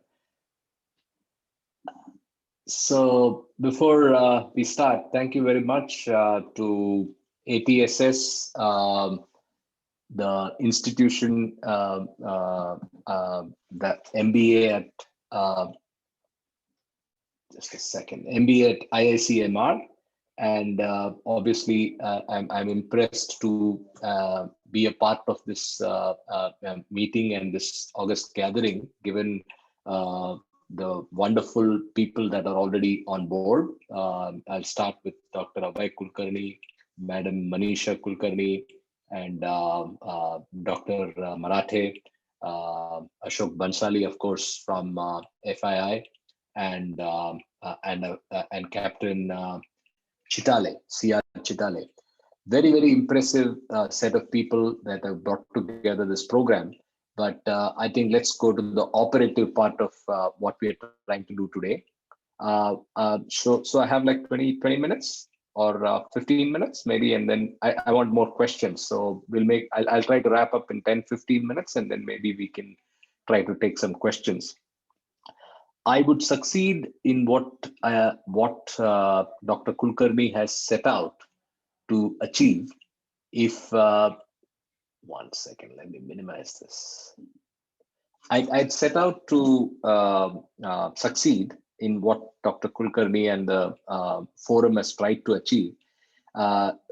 So before we start, thank you very much to ATSS, the institution, the MBA at, just a second, MBA at IICMR. And obviously, I'm impressed to be a part of this meeting and this August gathering, given the wonderful people that are already on board. I'll start with Dr. Abhay Kulkarni, Madam Manisha Kulkarni, and Dr. Marathe, Ashok Bansali, of course, from FII, and Captain Chitale, CR Chitale. Very, very impressive set of people that have brought together this program. But I think let's go to the operative part of what we are trying to do today. So I have like 20 minutes or 15 minutes maybe, and then I want more questions. So I'll try to wrap up in 10-15 minutes, and then maybe we can try to take some questions. I would succeed in what Dr. Kulkarni has set out to achieve if, one second, let me minimize this. I'd set out to succeed in what Dr. Kulkarni and the forum has tried to achieve,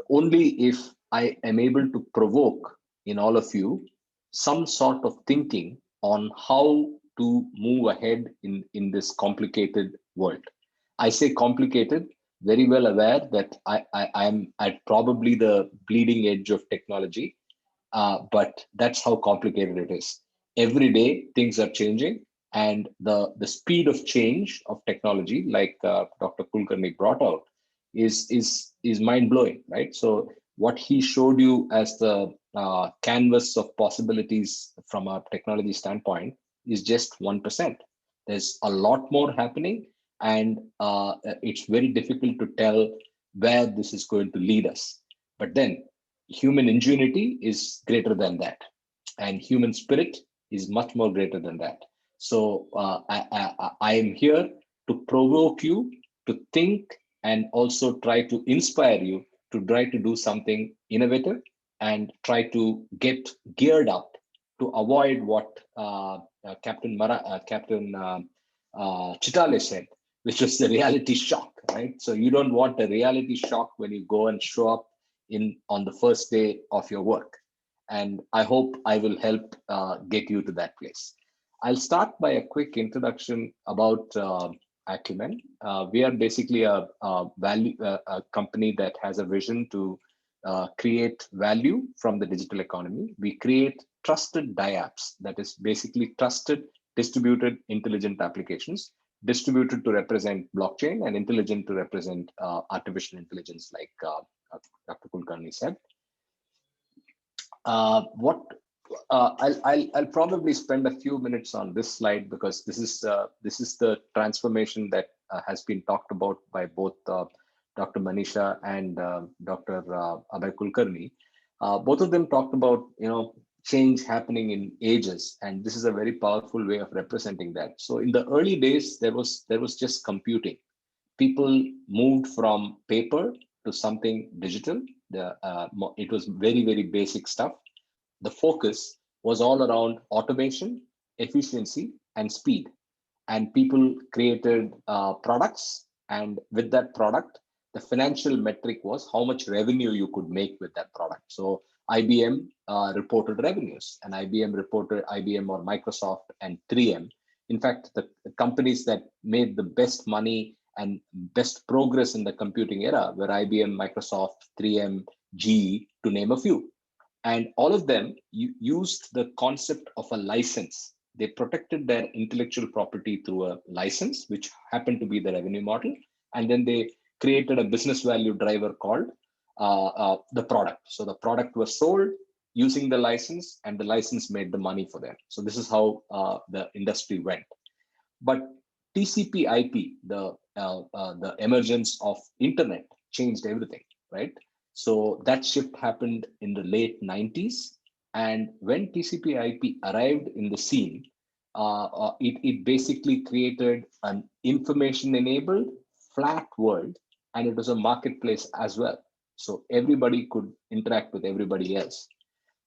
only if I am able to provoke in all of you some sort of thinking on how to move ahead in this complicated world. I say complicated, very well aware that I'm at probably the bleeding edge of technology, but that's how complicated it is. Every day things are changing, and the speed of change of technology, like Dr. Kulkarni brought out, is mind blowing, right? So what he showed you as the canvas of possibilities from a technology standpoint is just 1%. There's a lot more happening, and it's very difficult to tell where this is going to lead us. But then human ingenuity is greater than that, and human spirit is much more greater than that. So I am here to provoke you to think and also try to inspire you to try to do something innovative and try to get geared up to avoid what Captain Chitale said, which was the reality shock, right? So you don't want a reality shock when you go and show up on the first day of your work. And I hope I will help get you to that place. I'll start by a quick introduction about Acumen. We are basically a company that has a vision to create value from the digital economy. We create trusted DIAPs, that is basically trusted distributed intelligent applications, distributed to represent blockchain and intelligent to represent artificial intelligence, like Dr. Kulkarni said. I'll probably spend a few minutes on this slide because this is the transformation that has been talked about by both Dr. Manisha and Dr. Abhay Kulkarni. Both of them talked about change happening in ages, and this is a very powerful way of representing that. So in the early days, there was just computing. People moved from paper to something digital. It was very, very basic stuff. The focus was all around automation, efficiency, and speed. And people created products, and with that product, the financial metric was how much revenue you could make with that product. So IBM reported revenues, and IBM or Microsoft and 3M. In fact, the companies that made the best money and best progress in the computing era were IBM, Microsoft, 3M, GE, to name a few. And all of them used the concept of a license. They protected their intellectual property through a license, which happened to be the revenue model. And then they created a business value driver called the product. So the product was sold using the license, and the license made the money for them. So this is how the industry went. But TCP/IP, the emergence of internet, changed everything, right? So that shift happened in the late 90s. And when TCP/IP arrived in the scene, it basically created an information-enabled flat world, and it was a marketplace as well. So everybody could interact with everybody else.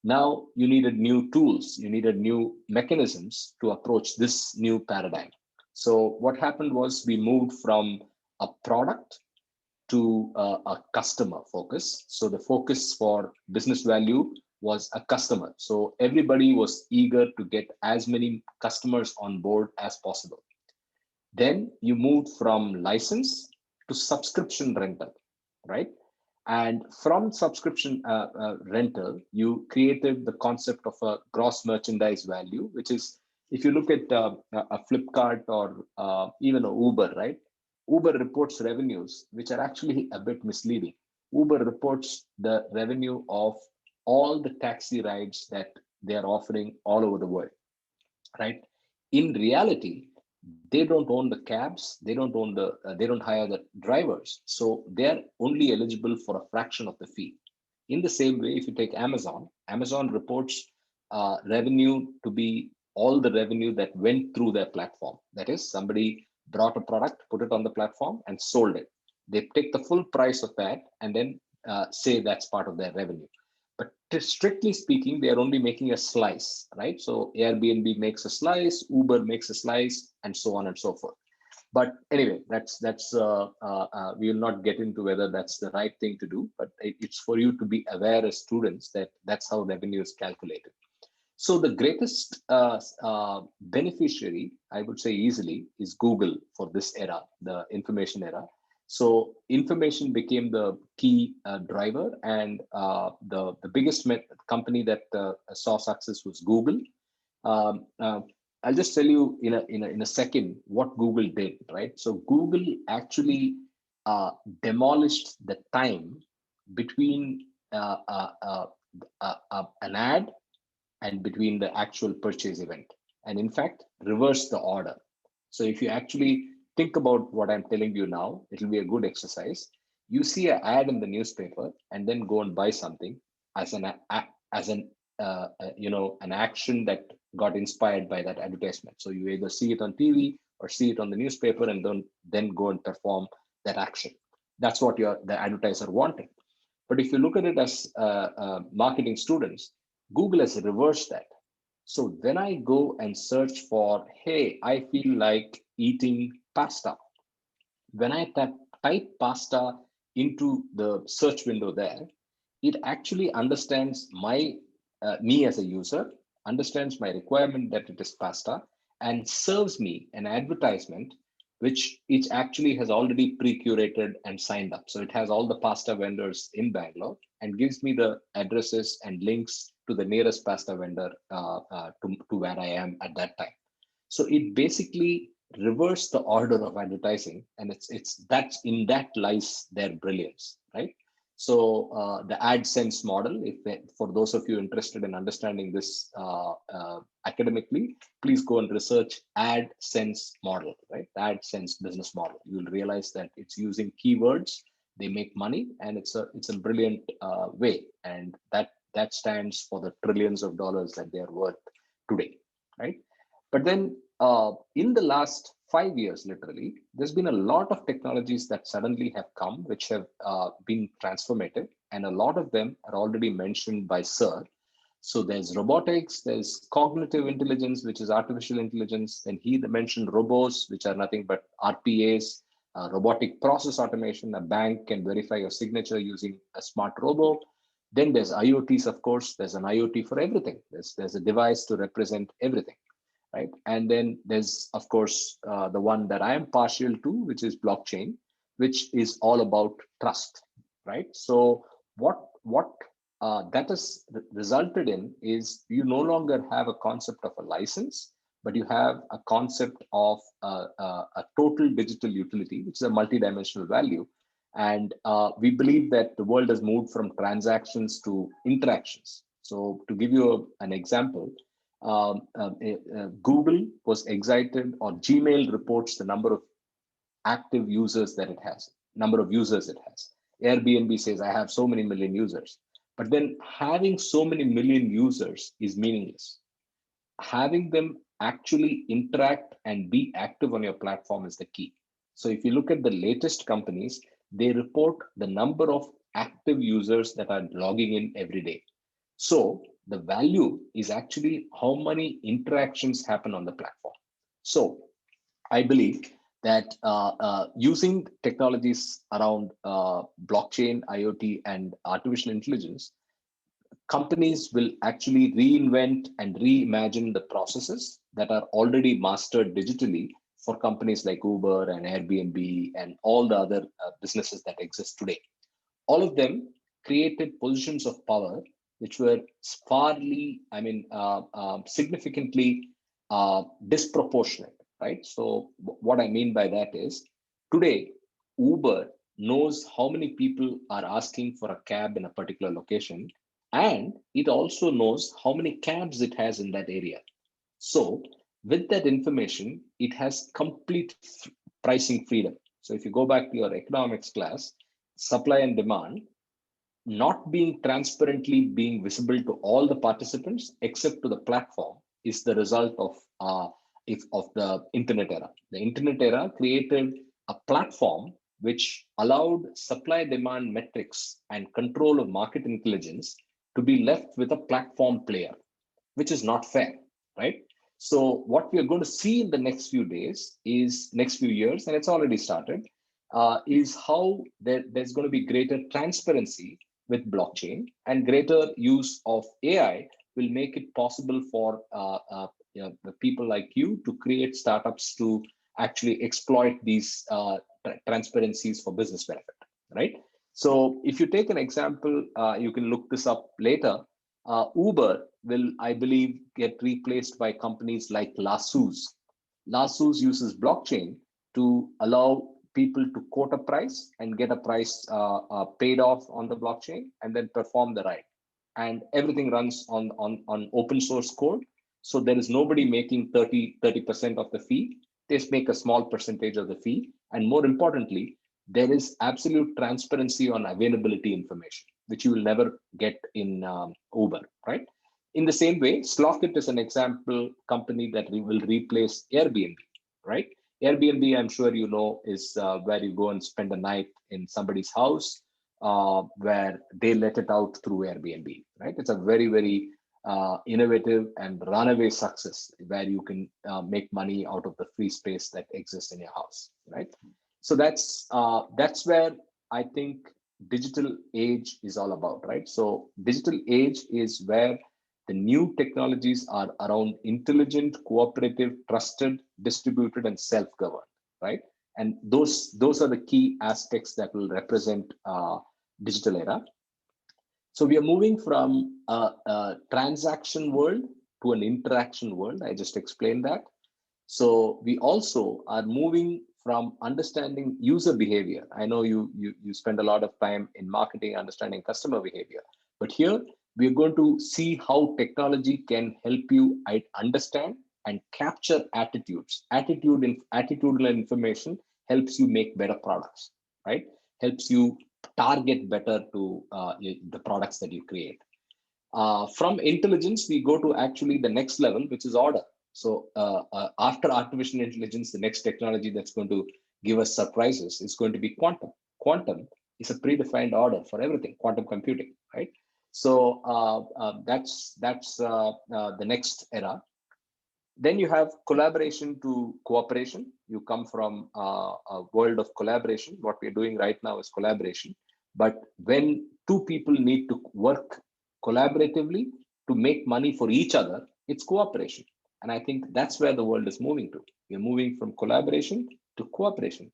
Now you needed new tools, you needed new mechanisms to approach this new paradigm. So what happened was we moved from a product to a customer focus. So the focus for business value was a customer. So everybody was eager to get as many customers on board as possible. Then you moved from license to subscription rental, right? And from subscription rental, you created the concept of a gross merchandise value, which is, if you look at a Flipkart or even a Uber, right? Uber reports revenues, which are actually a bit misleading. Uber reports the revenue of all the taxi rides that they are offering all over the world, right? In reality, they don't own the cabs, they don't own they don't hire the drivers, so they're only eligible for a fraction of the fee. In the same way, if you take Amazon reports revenue to be all the revenue that went through their platform. That is, somebody brought a product, put it on the platform, and sold it. They take the full price of that and then say that's part of their revenue. But strictly speaking, they are only making a slice, right? So Airbnb makes a slice, Uber makes a slice, and so on and so forth. But anyway, that's we will not get into whether that's the right thing to do, but it's for you to be aware as students that that's how revenue is calculated. So the greatest beneficiary, I would say easily, is Google for this era, the information era. So information became the key driver, and the biggest company that saw success was Google. I'll just tell you in a second what Google did, right? So Google actually demolished the time between an ad and between the actual purchase event, and in fact reverse the order. So if you actually think about what I'm telling you now, it will be a good exercise. You see an ad in the newspaper and then go and buy something as an an action that got inspired by that advertisement. So you either see it on TV or see it on the newspaper and then go and perform that action. That's what the advertiser wanted. But if you look at it as marketing students, Google has reversed that. So when I go and search for, hey, I feel like eating pasta, when I type pasta into the search window there, it actually understands me as a user, understands my requirement that it is pasta, and serves me an advertisement which it actually has already pre-curated and signed up. So it has all the pasta vendors in Bangalore and gives me the addresses and links to the nearest pasta vendor to where I am at that time. So it basically reversed the order of advertising, and that's in that lies their brilliance, right? So the AdSense model, for those of you interested in understanding this academically, please go and research AdSense model, right? AdSense business model. You'll realize that it's using keywords, they make money, and it's a brilliant way, and that stands for the trillions of dollars that they are worth today, right? But then in the last 5 years, literally, there's been a lot of technologies that suddenly have come, which have been transformative, and a lot of them are already mentioned by Sir. So there's robotics, there's cognitive intelligence, which is artificial intelligence. Then he mentioned robos, which are nothing but RPAs, robotic process automation. A bank can verify your signature using a smart robo. Then there's IoTs, of course. There's an IoT for everything. There's a device to represent everything. Right. And then there's, of course, the one that I am partial to, which is blockchain, which is all about trust. Right. So what that has resulted in is you no longer have a concept of a license, but you have a concept of a total digital utility, which is a multidimensional value. And we believe that the world has moved from transactions to interactions. So to give you an example, Google was excited, or Gmail reports the number of active users that it has, number of users it has. Airbnb says, I have so many million users. But then having so many million users is meaningless. Having them actually interact and be active on your platform is the key. So if you look at the latest companies, they report the number of active users that are logging in every day. So the value is actually how many interactions happen on the platform. So I believe that using technologies around blockchain, IoT, and artificial intelligence, companies will actually reinvent and reimagine the processes that are already mastered digitally for companies like Uber and Airbnb and all the other businesses that exist today. All of them created positions of power which were significantly disproportionate, right? So what I mean by that is, today, Uber knows how many people are asking for a cab in a particular location, and it also knows how many cabs it has in that area. So with that information, it has complete pricing freedom. So if you go back to your economics class, supply and demand not being transparently being visible to all the participants except to the platform is the result of the internet era. The internet era created a platform which allowed supply demand metrics and control of market intelligence to be left with a platform player, which is not fair, right? So what we are going to see in the next few years, and it's already started, is how there's going to be greater transparency with blockchain, and greater use of AI will make it possible for the people like you to create startups to actually exploit these transparencies for business benefit, right? So if you take an example, you can look this up later. Uber will, I believe, get replaced by companies like Lassos. Lassos uses blockchain to allow people to quote a price and get a price paid off on the blockchain and then perform the ride. And everything runs on open source code. So there is nobody making 30% of the fee. They just make a small percentage of the fee. And more importantly, there is absolute transparency on availability information, which you will never get in Uber, right? In the same way, Slockit is an example company that will replace Airbnb, right? Airbnb, I'm sure you know, is where you go and spend a night in somebody's house, where they let it out through Airbnb, right? It's a very, very innovative and runaway success where you can make money out of the free space that exists in your house, right? So that's where I think digital age is all about, right? So digital age is where the new technologies are around intelligent, cooperative, trusted, distributed, and self-governed, right? And those are the key aspects that will represent digital era. So we are moving from a transaction world to an interaction world. I just explained that. So we also are moving from understanding user behavior. I know you spend a lot of time in marketing understanding customer behavior, but here we're going to see how technology can help you understand and capture attitudes. Attitudinal information helps you make better products, right? Helps you target better to the products that you create. From intelligence, we go to actually the next level, which is order. So after artificial intelligence, the next technology that's going to give us surprises is going to be quantum. Quantum is a predefined order for everything, quantum computing, right? So that's the next era. Then you have collaboration to cooperation. You come from a world of collaboration. What we're doing right now is collaboration. But when two people need to work collaboratively to make money for each other, it's cooperation. And I think that's where the world is moving to. We're moving from collaboration to cooperation.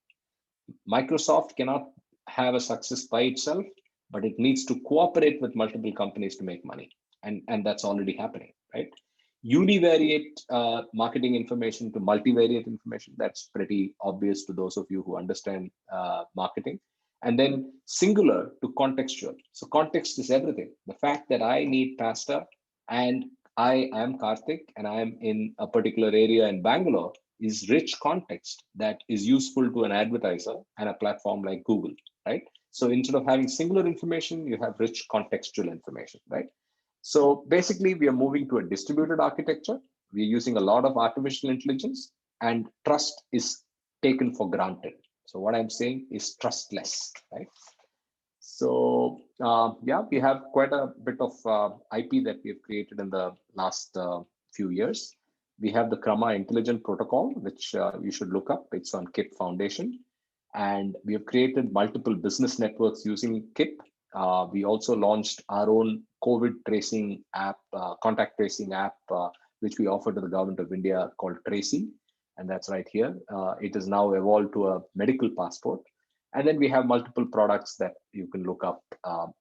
Microsoft cannot have a success by itself, but it needs to cooperate with multiple companies to make money. And that's already happening, right? Univariate marketing information to multivariate information. That's pretty obvious to those of you who understand marketing. And then singular to contextual. So context is everything. The fact that I need pasta and I am Karthik and I am in a particular area in Bangalore is rich context that is useful to an advertiser and a platform like Google, right? So instead of having singular information, you have rich contextual information, right? So basically, we are moving to a distributed architecture. We're using a lot of artificial intelligence, and trust is taken for granted. So what I'm saying is trustless, right? So yeah, we have quite a bit of IP that we have created in the last few years. We have the Krama Intelligent Protocol, which you should look up. It's on KIP Foundation. And we have created multiple business networks using KIP. We also launched our own COVID tracing app, contact tracing app, which we offer to the government of India called Tracy. And that's right here. It is now evolved to a medical passport. And then we have multiple products that you can look up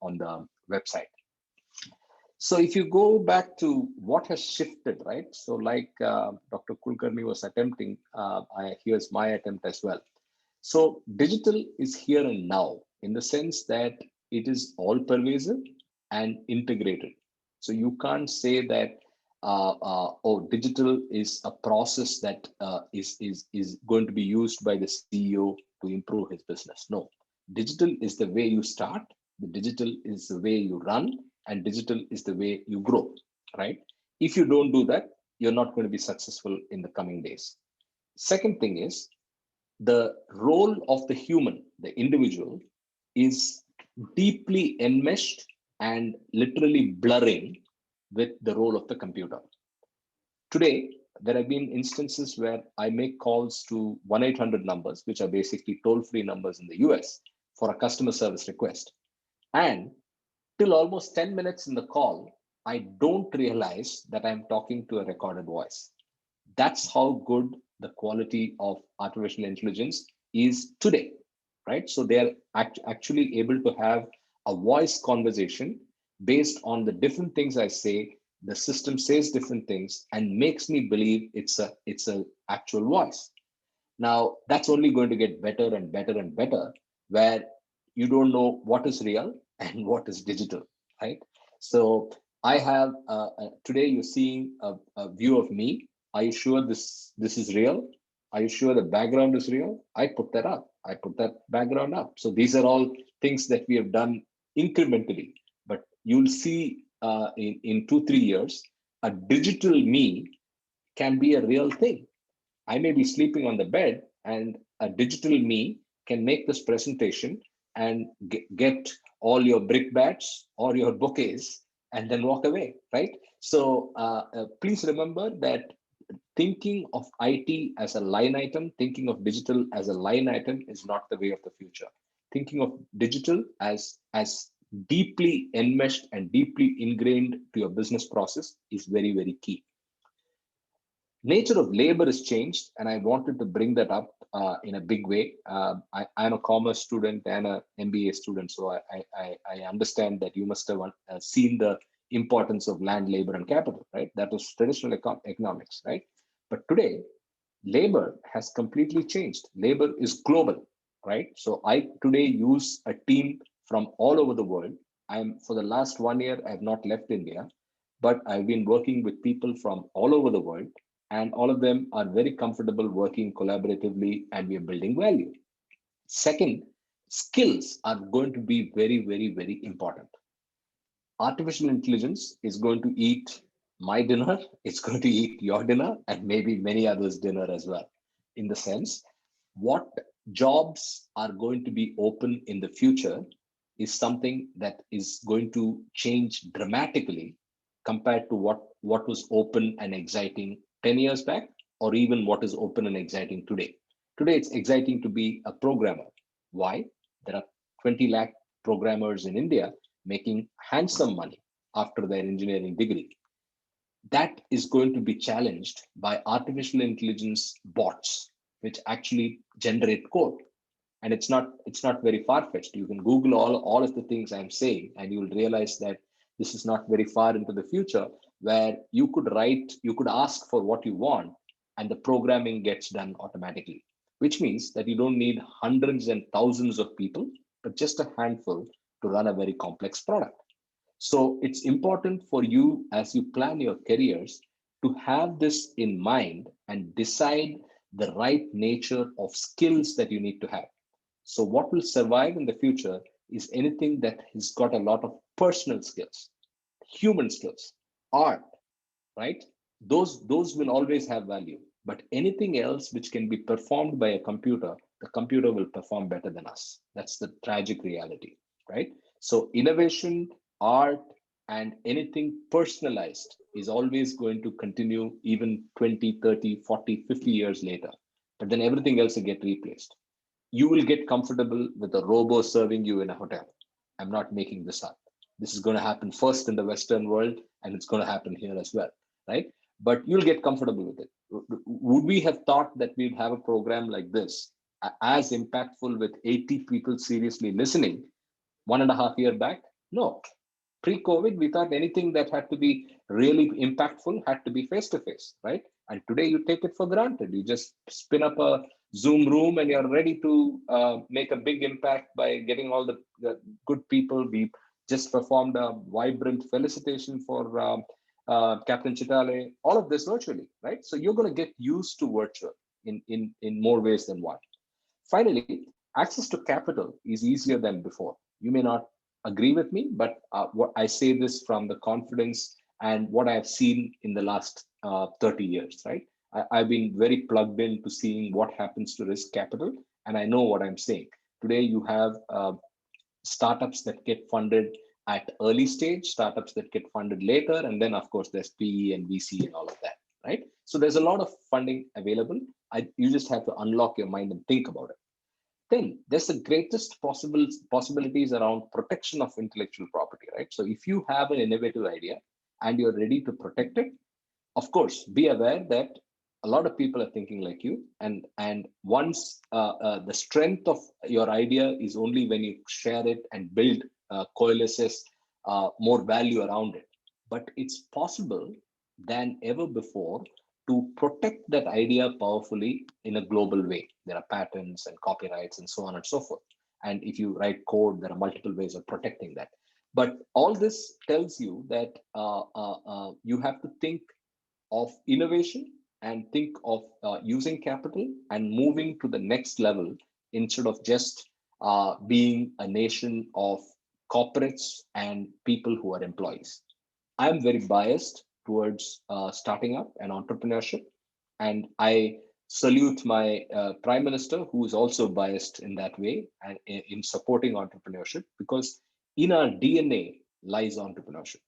on the website. So if you go back to what has shifted, right? So like Dr. Kulkarni was attempting, here's my attempt as well. So digital is here and now in the sense that it is all pervasive and integrated. So you can't say that, oh, digital is a process that is going to be used by the CEO to improve his business. No, digital is the way you start, the digital is the way you run, and digital is the way you grow, right? If you don't do that, you're not going to be successful in the coming days. Second thing is the role of the human, the individual, is deeply enmeshed and literally blurring with the role of the computer. Today, there have been instances where I make calls to 1-800 numbers, which are basically toll-free numbers in the US for a customer service request. And till almost 10 minutes in the call, I don't realize that I'm talking to a recorded voice. That's how good the quality of artificial intelligence is today, right? So they're actually able to have a voice conversation based on the different things I say. The system says different things and makes me believe it's a actual voice. Now, that's only going to get better and better and better, where you don't know what is real and what is digital, right? So I have today you're seeing a view of me. Are you sure this is real? Are you sure the background is real? I put that up. I put that background up. So these are all things that we have done incrementally. But you'll see in 2-3 years, a digital me can be a real thing. I may be sleeping on the bed, and a digital me can make this presentation and get all your brickbats or your bouquets and then walk away, right? So please remember that thinking of IT as a line item, thinking of digital as a line item is not the way of the future. Thinking of digital as deeply enmeshed and deeply ingrained to your business process is very, very key. Nature of labor is changed, and I wanted to bring that up in a big way. I'm a commerce student and an MBA student, so I understand that you must have seen the importance of land, labor, and capital, right? That was traditional economics, right? But today, labor has completely changed. Labor is global, right? So I today use a team from all over the world. For the last 1 year, I have not left India, but I've been working with people from all over the world, and all of them are very comfortable working collaboratively, and we are building value. Second, skills are going to be very, very, very important. Artificial intelligence is going to eat my dinner, it's going to eat your dinner, and maybe many others' dinner as well. In the sense, what jobs are going to be open in the future is something that is going to change dramatically compared to what was open and exciting 10 years back, or even what is open and exciting today. Today, it's exciting to be a programmer. Why? There are 20 lakh programmers in India making handsome money after their engineering degree. That is going to be challenged by artificial intelligence bots, which actually generate code. And it's not very far-fetched. You can Google all of the things I'm saying, and you will realize that this is not very far into the future, where you could ask for what you want, and the programming gets done automatically, which means that you don't need hundreds and thousands of people, but just a handful to run a very complex product. So it's important for you, as you plan your careers, to have this in mind and decide the right nature of skills that you need to have. So what will survive in the future is anything that has got a lot of personal skills, human skills, art, right? Those will always have value. But anything else which can be performed by a computer, the computer will perform better than us. That's the tragic reality, right? So innovation, art, and anything personalized is always going to continue even 20, 30, 40, 50 years later. But then everything else will get replaced. You will get comfortable with a robo serving you in a hotel. I'm not making this up. This is going to happen first in the Western world, and it's going to happen here as well, right? But you'll get comfortable with it. Would we have thought that we'd have a program like this as impactful with 80 people seriously listening 1.5 years back? No. Pre-COVID, we thought anything that had to be really impactful had to be face-to-face, right? And today you take it for granted. You just spin up a Zoom room and you're ready to make a big impact by getting all the good people. We just performed a vibrant felicitation for Captain Chitale, all of this virtually, right? So you're going to get used to virtual in more ways than one. Finally, access to capital is easier than before. You may not agree with me, but what I say this from the confidence and what I've seen in the last 30 years, right? I've been very plugged into seeing what happens to risk capital, and I know what I'm saying. Today, you have startups that get funded at early stage, startups that get funded later, and then of course there's PE and VC and all of that, right? So there's a lot of funding available. You just have to unlock your mind and think about it. Then there's the greatest possibilities around protection of intellectual property, right? So if you have an innovative idea and you're ready to protect it, of course, be aware that a lot of people are thinking like you, and once the strength of your idea is only when you share it and build coalesces more value around it. But it's possible than ever before to protect that idea powerfully in a global way. There are patents and copyrights and so on and so forth. And if you write code, there are multiple ways of protecting that. But all this tells you that you have to think of innovation and think of using capital and moving to the next level instead of just being a nation of corporates and people who are employees. I'm very biased towards starting up and entrepreneurship, and I salute my prime minister, who is also biased in that way and in supporting entrepreneurship, because in our DNA lies entrepreneurship.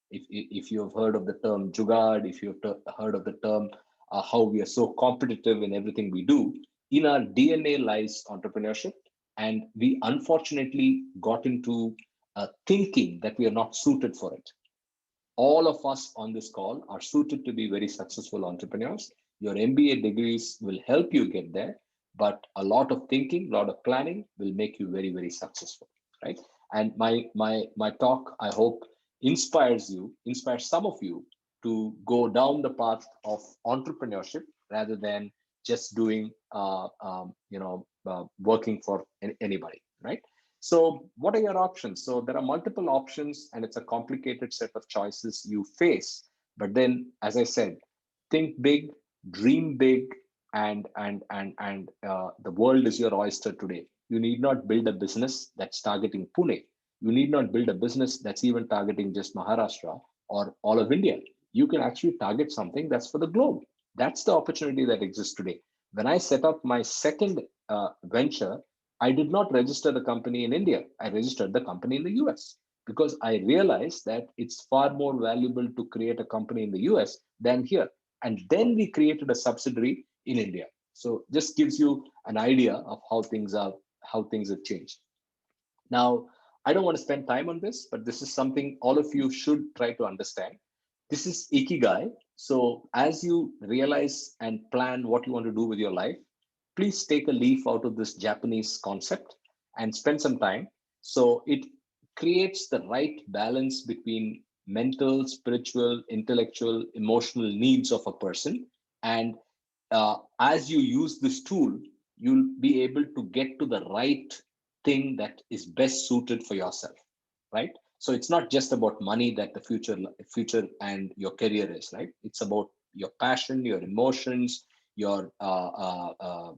If you have heard of the term Jugaad, if you have heard of the term how we are so competitive in everything we do, in our DNA lies entrepreneurship. And we unfortunately got into thinking that we are not suited for it. All of us on this call are suited to be very successful entrepreneurs. Your MBA degrees will help you get there, but a lot of thinking, a lot of planning will make you very, very successful, right? And my talk, I hope, inspires some of you to go down the path of entrepreneurship rather than just doing, working for anybody, right? So what are your options? So there are multiple options, and it's a complicated set of choices you face. But then, as I said, think big, dream big, and the world is your oyster today. You need not build a business that's targeting Pune. You need not build a business that's even targeting just Maharashtra or all of India. You can actually target something that's for the globe. That's the opportunity that exists today. When I set up my second venture, I did not register the company in India. I registered the company in the US because I realized that it's far more valuable to create a company in the US than here. And then we created a subsidiary in India. So just gives you an idea of how things have changed. Now, I don't want to spend time on this, but this is something all of you should try to understand. This is Ikigai. So as you realize and plan what you want to do with your life, please take a leaf out of this Japanese concept and spend some time. So it creates the right balance between mental, spiritual, intellectual, emotional needs of a person. And as you use this tool, you'll be able to get to the right thing that is best suited for yourself, right? So it's not just about money that the future and your career is, right? It's about your passion, your emotions, your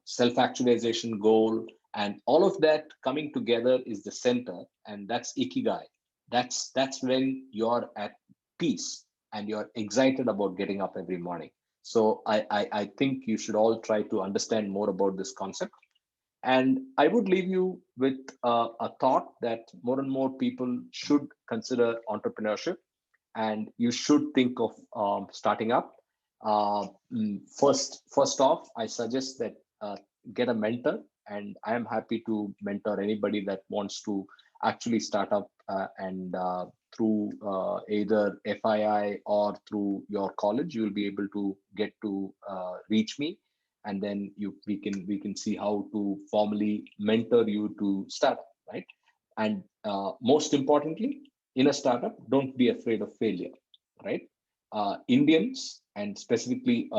self-actualization goal, and all of that coming together is the center, and that's Ikigai. That's when you're at peace and you're excited about getting up every morning. So I think you should all try to understand more about this concept. And I would leave you with a thought that more and more people should consider entrepreneurship, and you should think of starting up. First off, I suggest that get a mentor, and I am happy to mentor anybody that wants to actually start up and through either FII or through your college, you will be able to get to reach me, and then we can see how to formally mentor you to start, right? And most importantly, in a startup, don't be afraid of failure, right? Indians, and specifically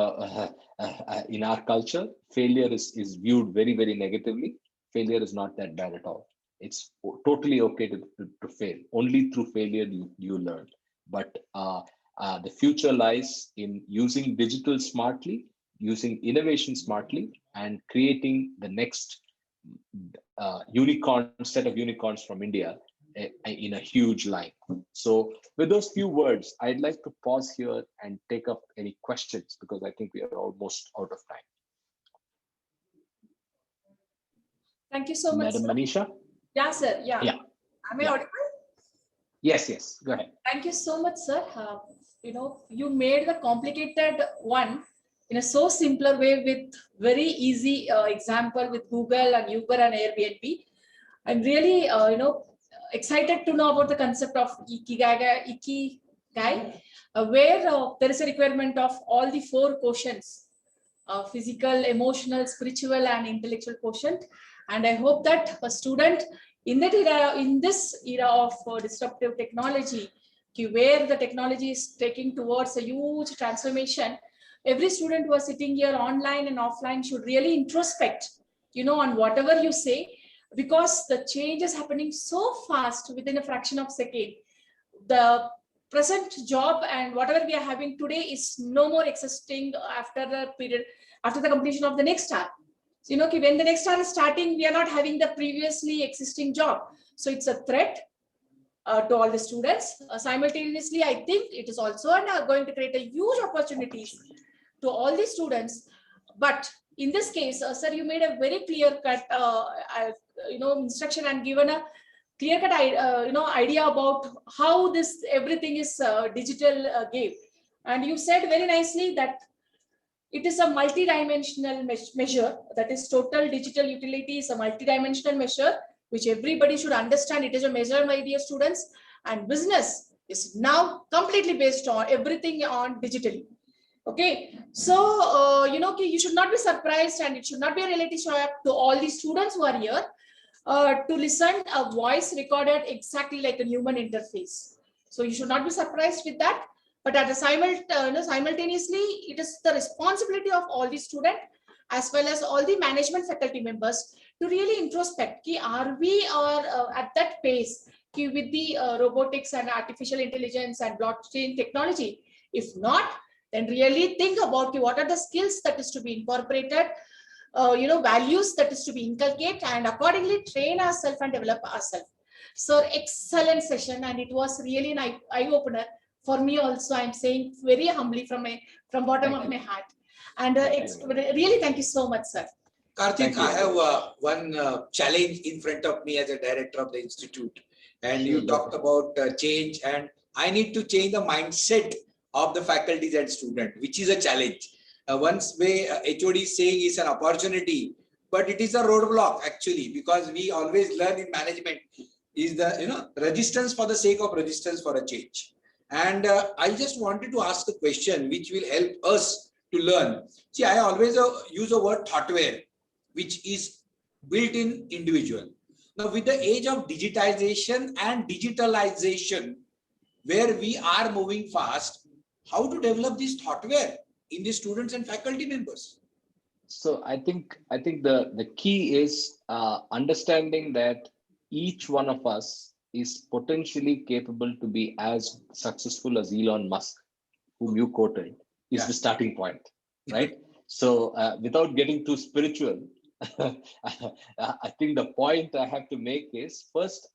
in our culture, failure is viewed very, very negatively. Failure is not that bad at all. It's totally okay to fail. Only through failure you learn. But the future lies in using digital smartly, using innovation smartly, and creating the next set of unicorns from India in a huge line. So with those few words, I'd like to pause here and take up any questions, because I think we are almost out of time. Thank you so much, Madam sir. Manisha? Yeah, sir. Yeah. Am I audible? Yes. Go ahead. Thank you so much, sir. You made the complicated one in a so simpler way with very easy example with Google and Uber and Airbnb. I'm really, excited to know about the concept of Ikigai, where there is a requirement of all the 4 quotients, physical, emotional, spiritual, and intellectual quotient. And I hope that a student in this era of disruptive technology, where the technology is taking towards a huge transformation, every student who are sitting here online and offline should really introspect, on whatever you say, because the change is happening so fast within a fraction of a second. The present job and whatever we are having today is no more existing after the completion of the next hour. So, when the next hour is starting, we are not having the previously existing job. So it's a threat to all the students. Simultaneously, I think it is also going to create a huge opportunities to all the students. But in this case, sir, you made a very clear cut, instruction and given a clear cut, idea about how this everything is digital game. And you said very nicely that it is a multi-dimensional measure. That is, total digital utility is a multi-dimensional measure, which everybody should understand. It is a measure, my dear students, and business is now completely based on everything on digitally. Okay, so you should not be surprised, and it should not be a reality shock to all the students who are here to listen a voice recorded exactly like a human interface. So you should not be surprised with that. But at the simultaneously, it is the responsibility of all the students as well as all the management faculty members to really introspect. Are we at that pace with the robotics and artificial intelligence and blockchain technology? If not, then really think about what are the skills that is to be incorporated, values that is to be inculcated, and accordingly train ourselves and develop ourselves. So excellent session, and it was really an eye-opener for me also. I'm saying very humbly from bottom of my heart. And really, thank you so much, sir. Karthik, I have one challenge in front of me as a director of the institute. And you talked about change, and I need to change the mindset of the faculties and students, which is a challenge. Once way HOD is saying is an opportunity, but it is a roadblock actually, because we always learn in management is the resistance for the sake of resistance for a change. And I just wanted to ask a question which will help us to learn. See, I always use the word thoughtware, which is built in individual. Now, with the age of digitization and digitalization, where we are moving fast, how to develop this thoughtware in the students and faculty members? So I think the key is understanding that each one of us is potentially capable to be as successful as Elon Musk, whom you quoted, is the starting point, right? So without getting too spiritual, I think the point I have to make is, first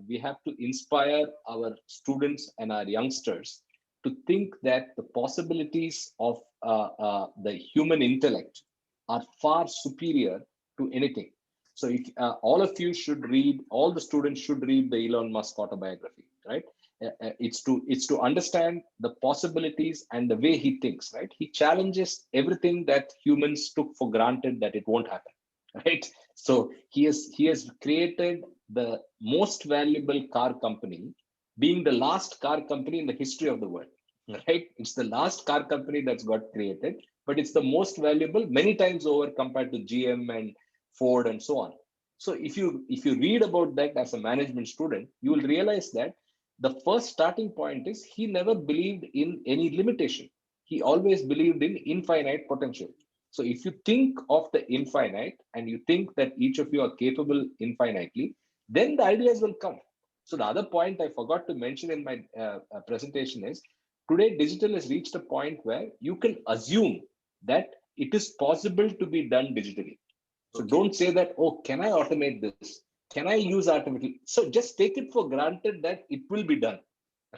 we have to inspire our students and our youngsters to think that the possibilities of the human intellect are far superior to anything. So if, all of you should read, all the students should read the Elon Musk autobiography, right? It's to understand the possibilities and the way he thinks, right? He challenges everything that humans took for granted that it won't happen, right? So he has created the most valuable car company, being the last car company in the history of the world, right? It's the last car company that's got created, but it's the most valuable many times over compared to GM and Ford and so on. So if you read about that as a management student, you will realize that the first starting point is he never believed in any limitation. He always believed in infinite potential. So if you think of the infinite and you think that each of you are capable infinitely, then the ideas will come. So the other point I forgot to mention in my presentation is, today digital has reached a point where you can assume that it is possible to be done digitally. So don't say that, oh, can I automate this? Can I use artificial? So just take it for granted that it will be done,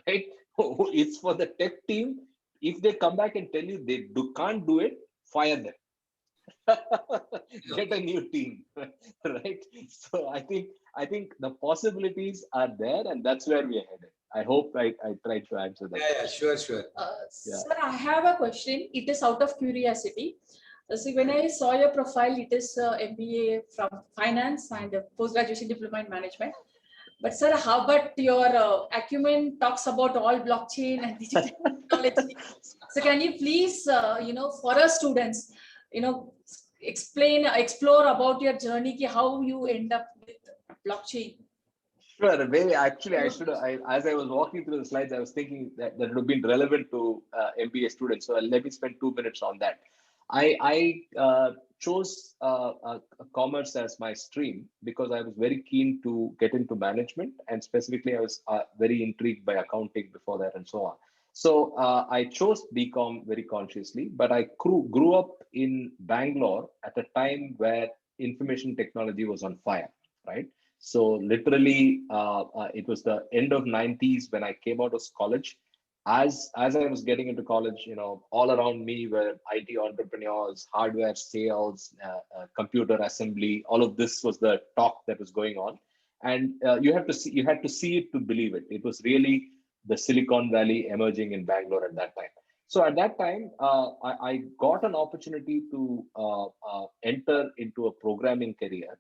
right? It's for the tech team. If they come back and tell you they can't do it, fire them. Get a new team, right? So I think the possibilities are there, and that's where we are headed. I hope I tried to answer that. Yeah, sure. Sir, I have a question. It is out of curiosity. See, when I saw your profile, it is MBA from finance and post-graduation diploma in management. But sir, how about your acumen talks about all blockchain and digital technology? So can you please, for our students, explore about your journey, how you end up with blockchain? Sure. Maybe actually, as I was walking through the slides, I was thinking that would have been relevant to MBA students. So let me spend 2 minutes on that. I chose commerce as my stream because I was very keen to get into management, and specifically, I was very intrigued by accounting before that, and so on. So I chose BCom very consciously, but I grew up in Bangalore at a time where information technology was on fire, right? So literally, it was the end of 90s when I came out of college. As I was getting into college, all around me were IT entrepreneurs, hardware sales, computer assembly. All of this was the talk that was going on, and you had to see it to believe it. It was really the Silicon Valley emerging in Bangalore at that time. So at that time, I got an opportunity to enter into a programming career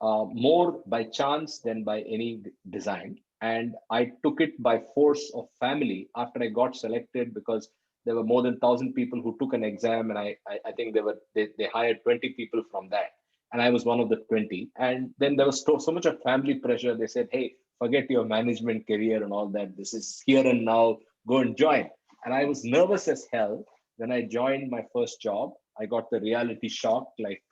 more by chance than by any design. And I took it by force of family after I got selected, because there were more than 1,000 people who took an exam, and I think they hired 20 people from that, and I was one of the 20. And then there was so much of family pressure. They said, "Hey, forget your management career and all that. This is here and now. Go and join." And I was nervous as hell when I joined my first job. I got the reality shock, like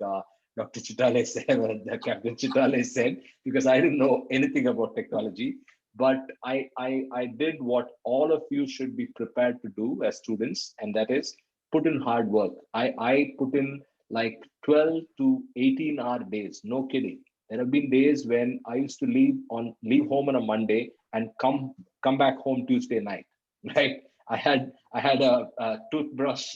Dr. Chitale said, or the Captain Chitale said, because I didn't know anything about technology. But I did what all of you should be prepared to do as students, and that is put in hard work. I put in like 12 to 18-hour days, no kidding. There have been days when I used to leave home on a Monday and come back home Tuesday night, right? I had a toothbrush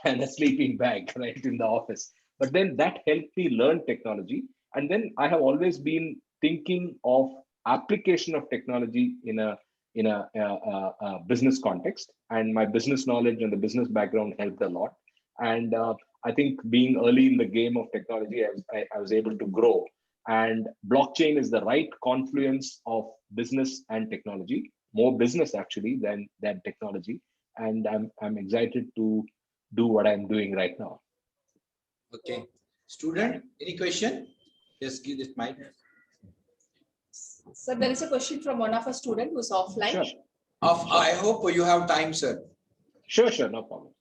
and a sleeping bag right in the office. But then that helped me learn technology. And then I have always been thinking of application of technology in a business context, and my business knowledge and the business background helped a lot. And I think being early in the game of technology, I was able to grow. And blockchain is the right confluence of business and technology, more business actually than technology. And I'm excited to do what I'm doing right now. Okay. Student, any question? Just give this mic. So there is a question from one of our student who's offline. Sure, I hope you have time, sir. sure, no problem.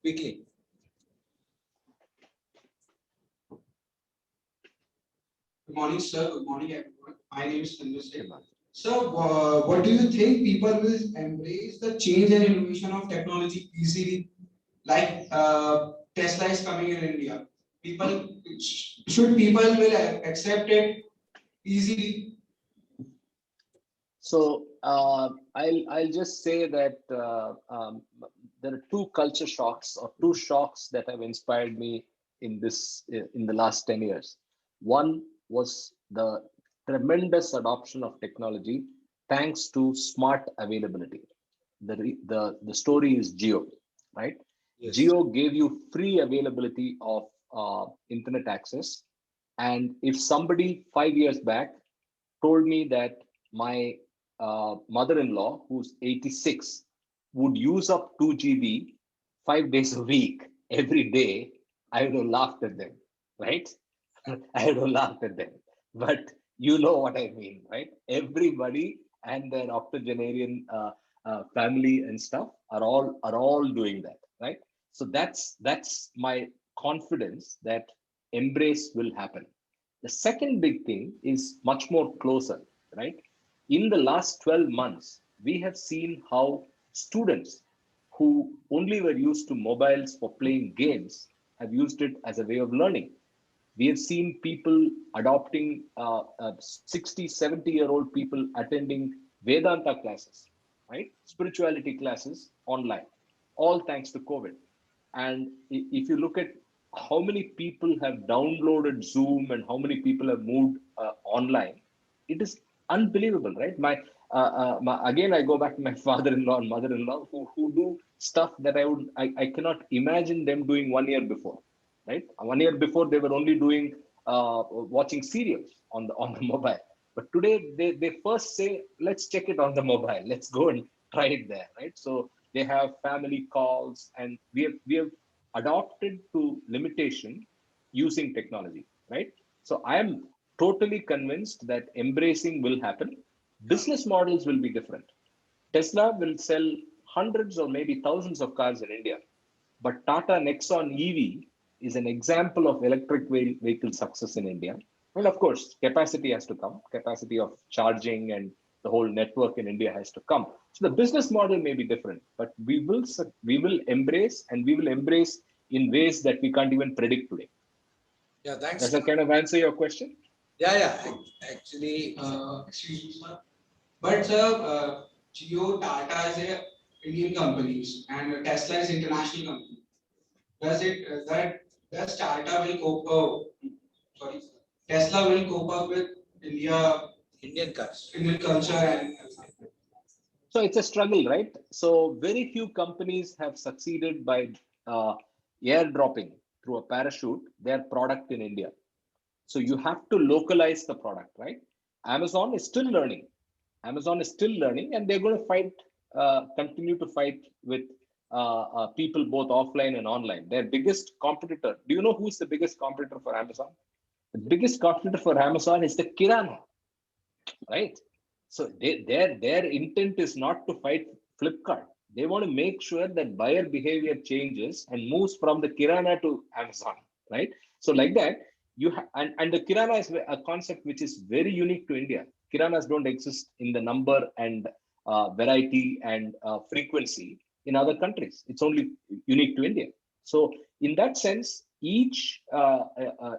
Quickly. Good morning, sir. Good morning, everyone. My name is Sanjay Singh. So, what do you think people will embrace the change and innovation of technology easily? Like Tesla is coming in India. Should people will accept it easily? So I'll just say that there are two culture shocks, or two shocks, that have inspired me in the last 10 years. One was the tremendous adoption of technology thanks to smart availability. The story is Jio, right? Yes. Jio gave you free availability of internet access. And if somebody 5 years back told me that my mother-in-law, who's 86, would use up 2 GB 5 days a week every day, I would have laughed at them, right? I would have laughed at them. But you know what I mean, right? Everybody and their octogenarian family and stuff are all doing that, right? So that's my confidence that embrace will happen. The second big thing is much more closer, right? In the last 12 months, we have seen how students who only were used to mobiles for playing games have used it as a way of learning. We have seen people adopting 60, 70-year-old people attending Vedanta classes, right? Spirituality classes online, all thanks to COVID. And if you look at how many people have downloaded Zoom and how many people have moved online, it is unbelievable, right? Again, I go back to my father-in-law and mother-in-law who do stuff that I cannot imagine them doing 1 year before, right? 1 year before, they were only doing watching serials on the mobile. But today they first say, let's check it on the mobile. Let's go and try it there, right? So they have family calls, and we have adopted to limitation using technology, right? So I am totally convinced that embracing will happen. Business models will be different. Tesla will sell hundreds or maybe thousands of cars in India, but Tata Nexon EV is an example of electric vehicle success in India. And of course, capacity has to come, capacity of charging and the whole network in India has to come. So the business model may be different, but we will embrace, and we will embrace in ways that we can't even predict today. Yeah, thanks. Does that kind of answer your question? Yeah. Actually, Excuse me, sir. But sir, Jio, Tata is a Indian companies and Tesla is international company. Does Tata will cope? Sorry, sir. Tesla will cope up with Indian cars. Indian culture and So it's a struggle, right? So very few companies have succeeded by airdropping through a parachute their product in India. So you have to localize the product, right? Amazon is still learning. And they're going to continue to fight with people both offline and online. Their biggest competitor, do you know who's the biggest competitor for Amazon? The biggest competitor for Amazon is the Kirana, right? So their intent is not to fight Flipkart. They want to make sure that buyer behavior changes and moves from the Kirana to Amazon, right? So like that, and the Kirana is a concept which is very unique to India. Kiranas don't exist in the number and variety and frequency in other countries. It's only unique to India. So in that sense, each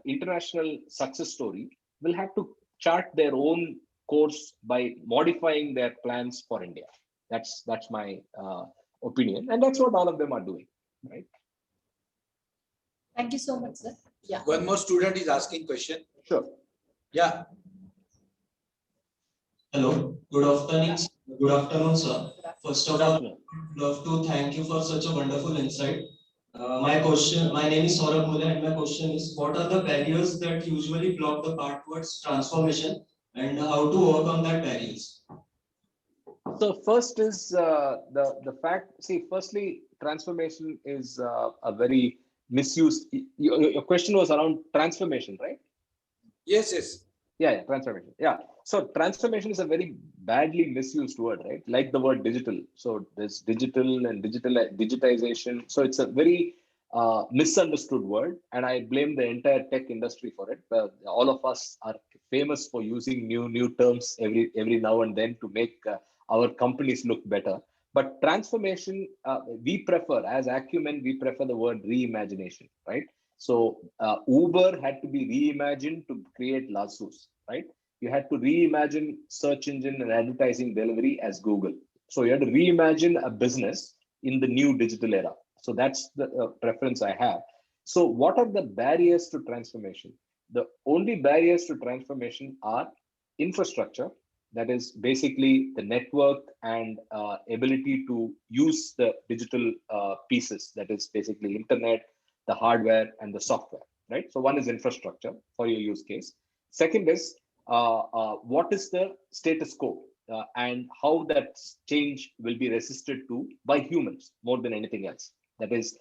international success story will have to chart their own course by modifying their plans for India. That's my opinion, and that's what all of them are doing, right? Thank you so much, sir. Yeah. One more student is asking question. Sure. Yeah. Hello, good afternoon. Good afternoon, sir. First of all, I would love to thank you for such a wonderful insight. My name is Saurabh Mule, and my question is, what are the barriers that usually block the path towards transformation, and how to overcome that barriers? So first is the fact. See, firstly, transformation is a very misused. Your question was around transformation, right? Yes. Yeah, transformation. Yeah. So transformation is a very badly misused word, right? Like the word digital. So there's digital and digitization. So it's a very misunderstood word, and I blame the entire tech industry for it. All of us are famous for using new terms every now and then to make our companies look better. But transformation, we prefer, as Acumen, we prefer the word reimagination, right? So Uber had to be reimagined to create Lassos, right? You had to reimagine search engine and advertising delivery as Google. So you had to reimagine a business in the new digital era. So that's the preference I have. So what are the barriers to transformation? The only barriers to transformation are infrastructure, that is basically the network and ability to use the digital pieces, that is basically internet, the hardware and the software, right? So one is infrastructure for your use case. Second is what is the status quo and how that change will be resisted to by humans more than anything else. That is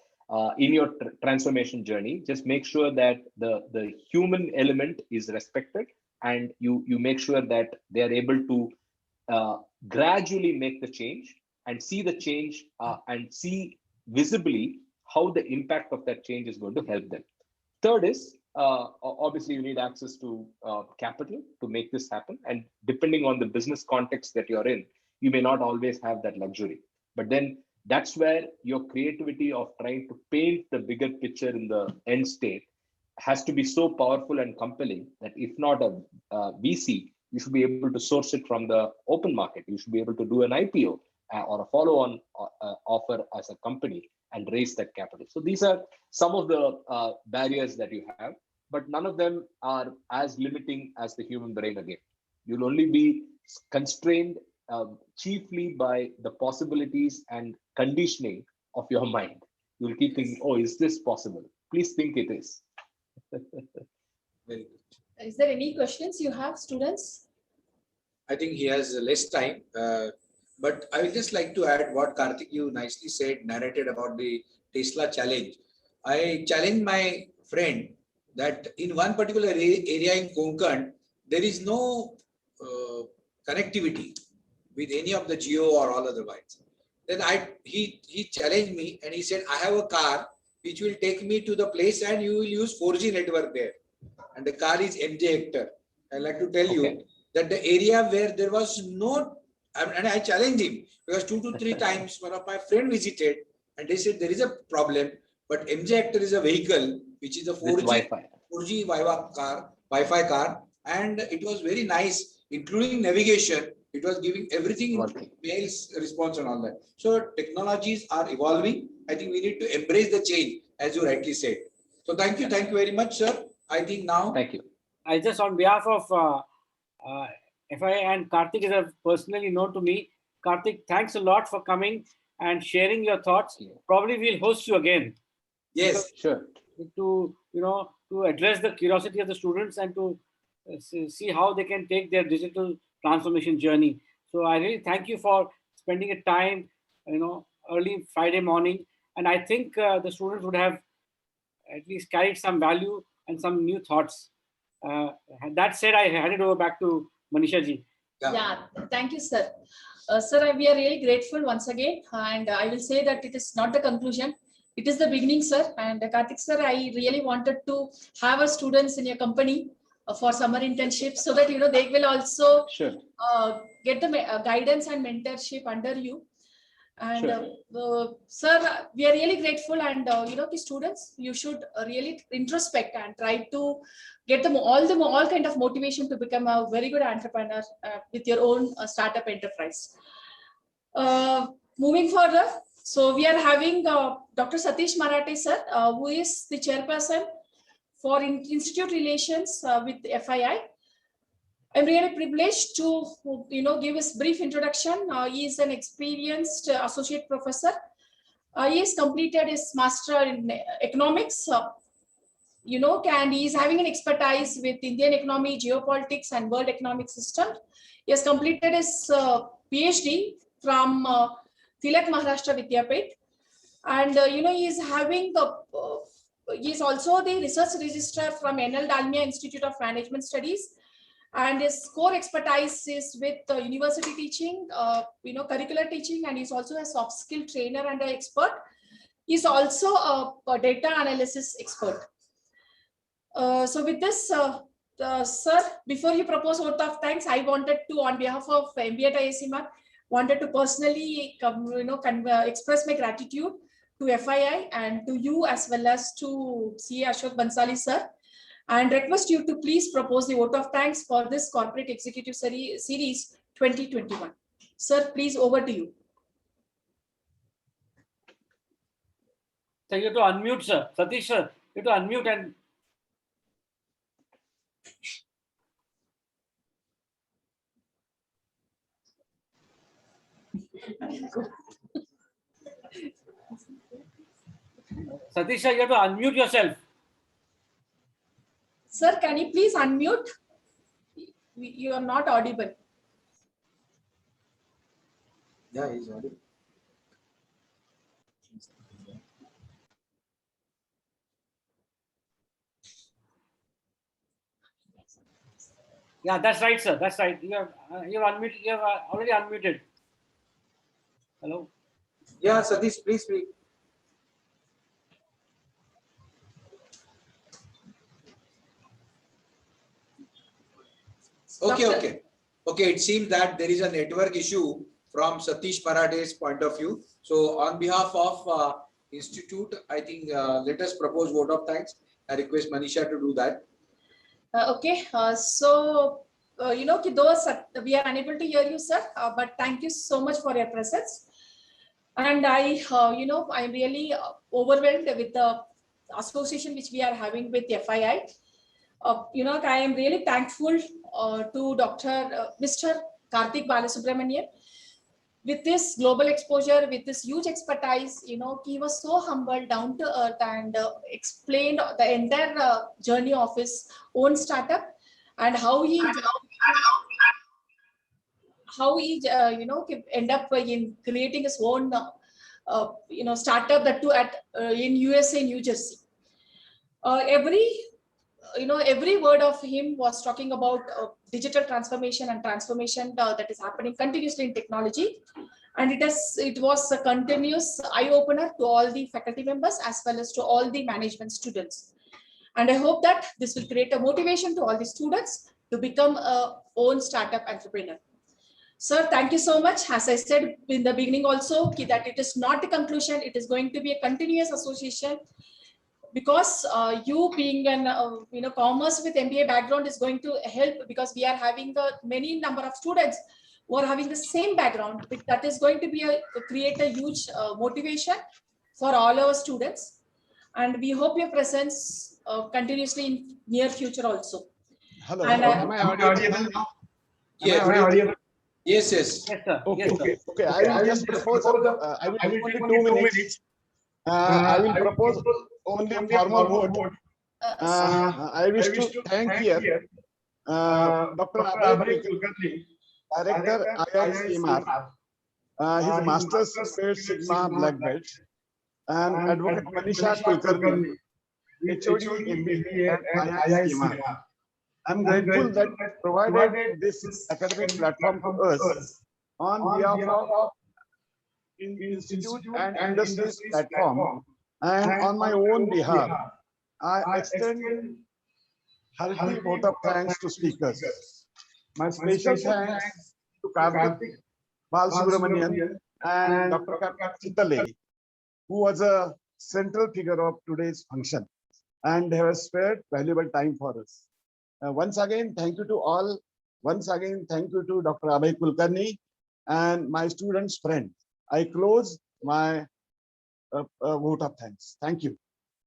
in your transformation journey, just make sure that the human element is respected, and you make sure that they are able to gradually make the change and see the change and see visibly how the impact of that change is going to help them. Third is obviously you need access to capital to make this happen, and depending on the business context that you're in, you may not always have that luxury. But then that's where your creativity of trying to paint the bigger picture in the end state has to be so powerful and compelling that if not a VC, you should be able to source it from the open market. You should be able to do an IPO or a follow-on offer as a company and raise that capital. So these are some of the barriers that you have, but none of them are as limiting as the human brain again. You'll only be constrained chiefly by the possibilities and conditioning of your mind. You'll keep thinking, oh, is this possible? Please think it is. Very good. Is there any questions you have, students? I think he has less time, but I would just like to add what Karthik, you nicely said, narrated about the Tesla challenge. I challenge my friend that in one particular area in Konkan, there is no connectivity with any of the Geo or all otherwise. Then he challenged me and he said, I have a car which will take me to the place and you will use 4G network there. And the car is MJ Hector. I like to tell you that the area where there was no, and I challenged him because 2 to 3 times one of my friend visited and they said there is a problem, but MJ Hector is a vehicle which is a 4G Wi-Fi car, and it was very nice, including navigation. It was giving everything, mails response and all that. So technologies are evolving. I think we need to embrace the change, as you rightly said. So thank you very much, sir. I think now. Thank you. I just, on behalf of FII and Karthik is personally known to me. Karthik, thanks a lot for coming and sharing your thoughts. Probably we'll host you again. Yes, sure. To to address the curiosity of the students and to see how they can take their digital transformation journey. So I really thank you for spending a time, early Friday morning. And I think the students would have at least carried some value and some new thoughts. That said, I hand it over back to Manisha ji. Yeah, thank you, sir. Sir, we are really grateful once again. And I will say that it is not the conclusion. It is the beginning, sir. And Karthik, sir, I really wanted to have our students in your company for summer internship so that, they will also get the guidance and mentorship under you. And sir, we are really grateful. And, the students, you should really introspect and try to get them all kind of motivation to become a very good entrepreneur with your own startup enterprise. Moving further, so we are having Dr. Satish Marathe, sir, who is the chairperson for Institute Relations with FII. I'm really privileged to, give his brief introduction. He is an experienced associate professor. He has completed his master in economics, and he is having an expertise with Indian economy, geopolitics, and world economic system. He has completed his PhD from Tilak Maharashtra Vidyapith, and he is having he is also the research registrar from NL Dalmia Institute of Management Studies, and his core expertise is with university teaching, curricular teaching, and he's also a soft skill trainer and an expert. He's also a data analysis expert. So with this, sir, before you propose vote of thanks, I wanted to, on behalf of MBA at ISMR, wanted to personally express my gratitude to FII and to you as well as to CA Ashok Bansali, sir, and request you to please propose the vote of thanks for this Corporate Executive Series 2021. Sir, please, over to you. So you have to unmute, sir. Satish, sir, you have to unmute and Satish, sir, you have to unmute yourself. Sir, can you please unmute? You are not audible. Yeah, he's audible. Yeah, that's right, sir. That's right. You're unmuted. You have already unmuted. Hello. Yeah, Satish, please speak. Okay. It seems that there is a network issue from Satish Marathe's point of view. So on behalf of Institute, I think let us propose vote of thanks. I request Manisha to do that. So those we are unable to hear you, sir, but thank you so much for your presence. And I'm really overwhelmed with the association which we are having with FII. I am really thankful to Mr. Karthik Balasubramanian. With this global exposure, with this huge expertise, he was so humble, down to earth, and explained the entire journey of his own startup and how he end up in creating his own startup, that too at in USA, New Jersey. Every every word of him was talking about digital transformation and transformation that is happening continuously in technology. And it was a continuous eye opener to all the faculty members as well as to all the management students. And I hope that this will create a motivation to all the students to become a own startup entrepreneur. Sir, thank you so much. As I said in the beginning also, that it is not a conclusion, it is going to be a continuous association, because you being an commerce with MBA background is going to help, because we are having the many number of students who are having the same background. That is going to be create a huge motivation for all our students, and we hope your presence continuously in near future also. Hello, And, am I audible now? Yes. Am I audible? Yes, yes. Yes, sir. Okay, Yes, sir. okay. I will just propose. I will take only 2 minutes. I will propose only formal vote. I wish to thank here Dr. Abhay Kulkarni, Director IICMR, his Master's Space Sigma Black Belt, and Advocate Manisha Kulkarni, HOD MBA at IICMR. I'm grateful that provided this academic platform to us on behalf of institute and industries platform, and on my own behalf. I extend hearty vote of thanks to speakers. My special thanks to Karthik Balasubramanian and Dr. Chitale, who was a central figure of today's function and have spared valuable time for us. Once again, thank you to all. Once again, thank you to Dr. Abhay Kulkarni and my students' friend. I close my vote of thanks. Thank you.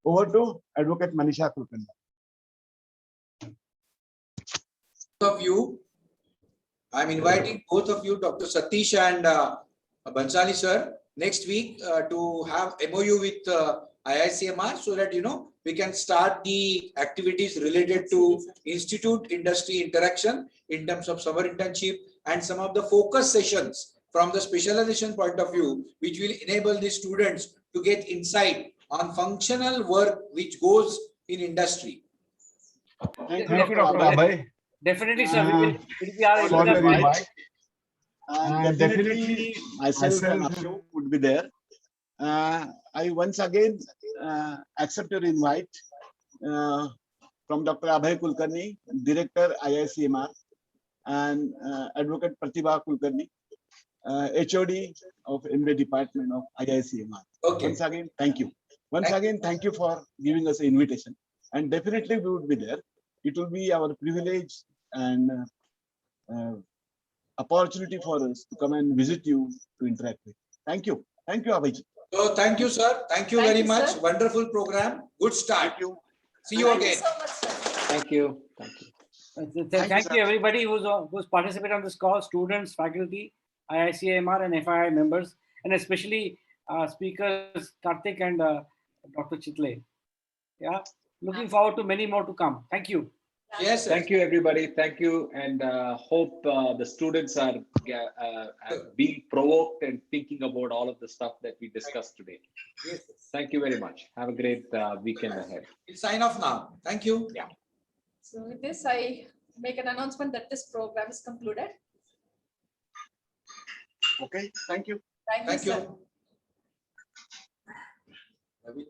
Over to Advocate Manisha Kulkarni. Both of you, I'm inviting both of you, Dr. Satish and Bansali sir, next week to have MOU with IICMR, so that we can start the activities related to institute industry interaction in terms of summer internship and some of the focus sessions from the specialization point of view, which will enable the students to get insight on functional work which goes in industry. Thank you, Dr. Abhay. Definitely, sir. We'll be our For the invite. invite. And definitely myself and Ashok would be there. I once again accept your invite from Dr. Abhay Kulkarni, Director IICMR, and Advocate Pratibha Kulkarni, HOD of MBA Department of IICMR. Okay. Once again, thank you. Once again, thank you for giving us an invitation. And definitely we would be there. It will be our privilege and opportunity for us to come and visit you, to interact with. Thank you. Thank you, Abhijit. So thank you, sir. Thank you Thank very you, much. sir. Wonderful program. Good start. Thank you. See you Thank you again. so much, sir. Thank you. Thank you. Thank you, everybody who's participated on this call, students, faculty, IICMR and FII members, and especially speakers Karthik and Dr. Chitle. Yeah, looking forward to many more to come. Thank you. Yes, sir. Thank you, everybody. Thank you, and hope the students are being provoked and thinking about all of the stuff that we discussed today. Yes, sir. Thank you very much. Have a great weekend ahead. We'll sign off now. Thank you. Yeah. So with this, I make an announcement that this program is concluded. Okay, thank you. Thank you, Thank sir. you.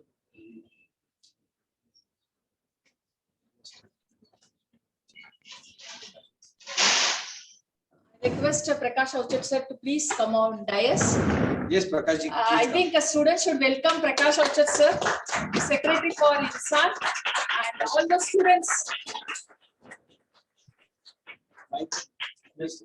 Request Prakash Auchet sir to please come on dais. Yes, Prakash ji. I think a student should welcome Prakash Auchet sir, the secretary for INSAN, and all the students. Yes.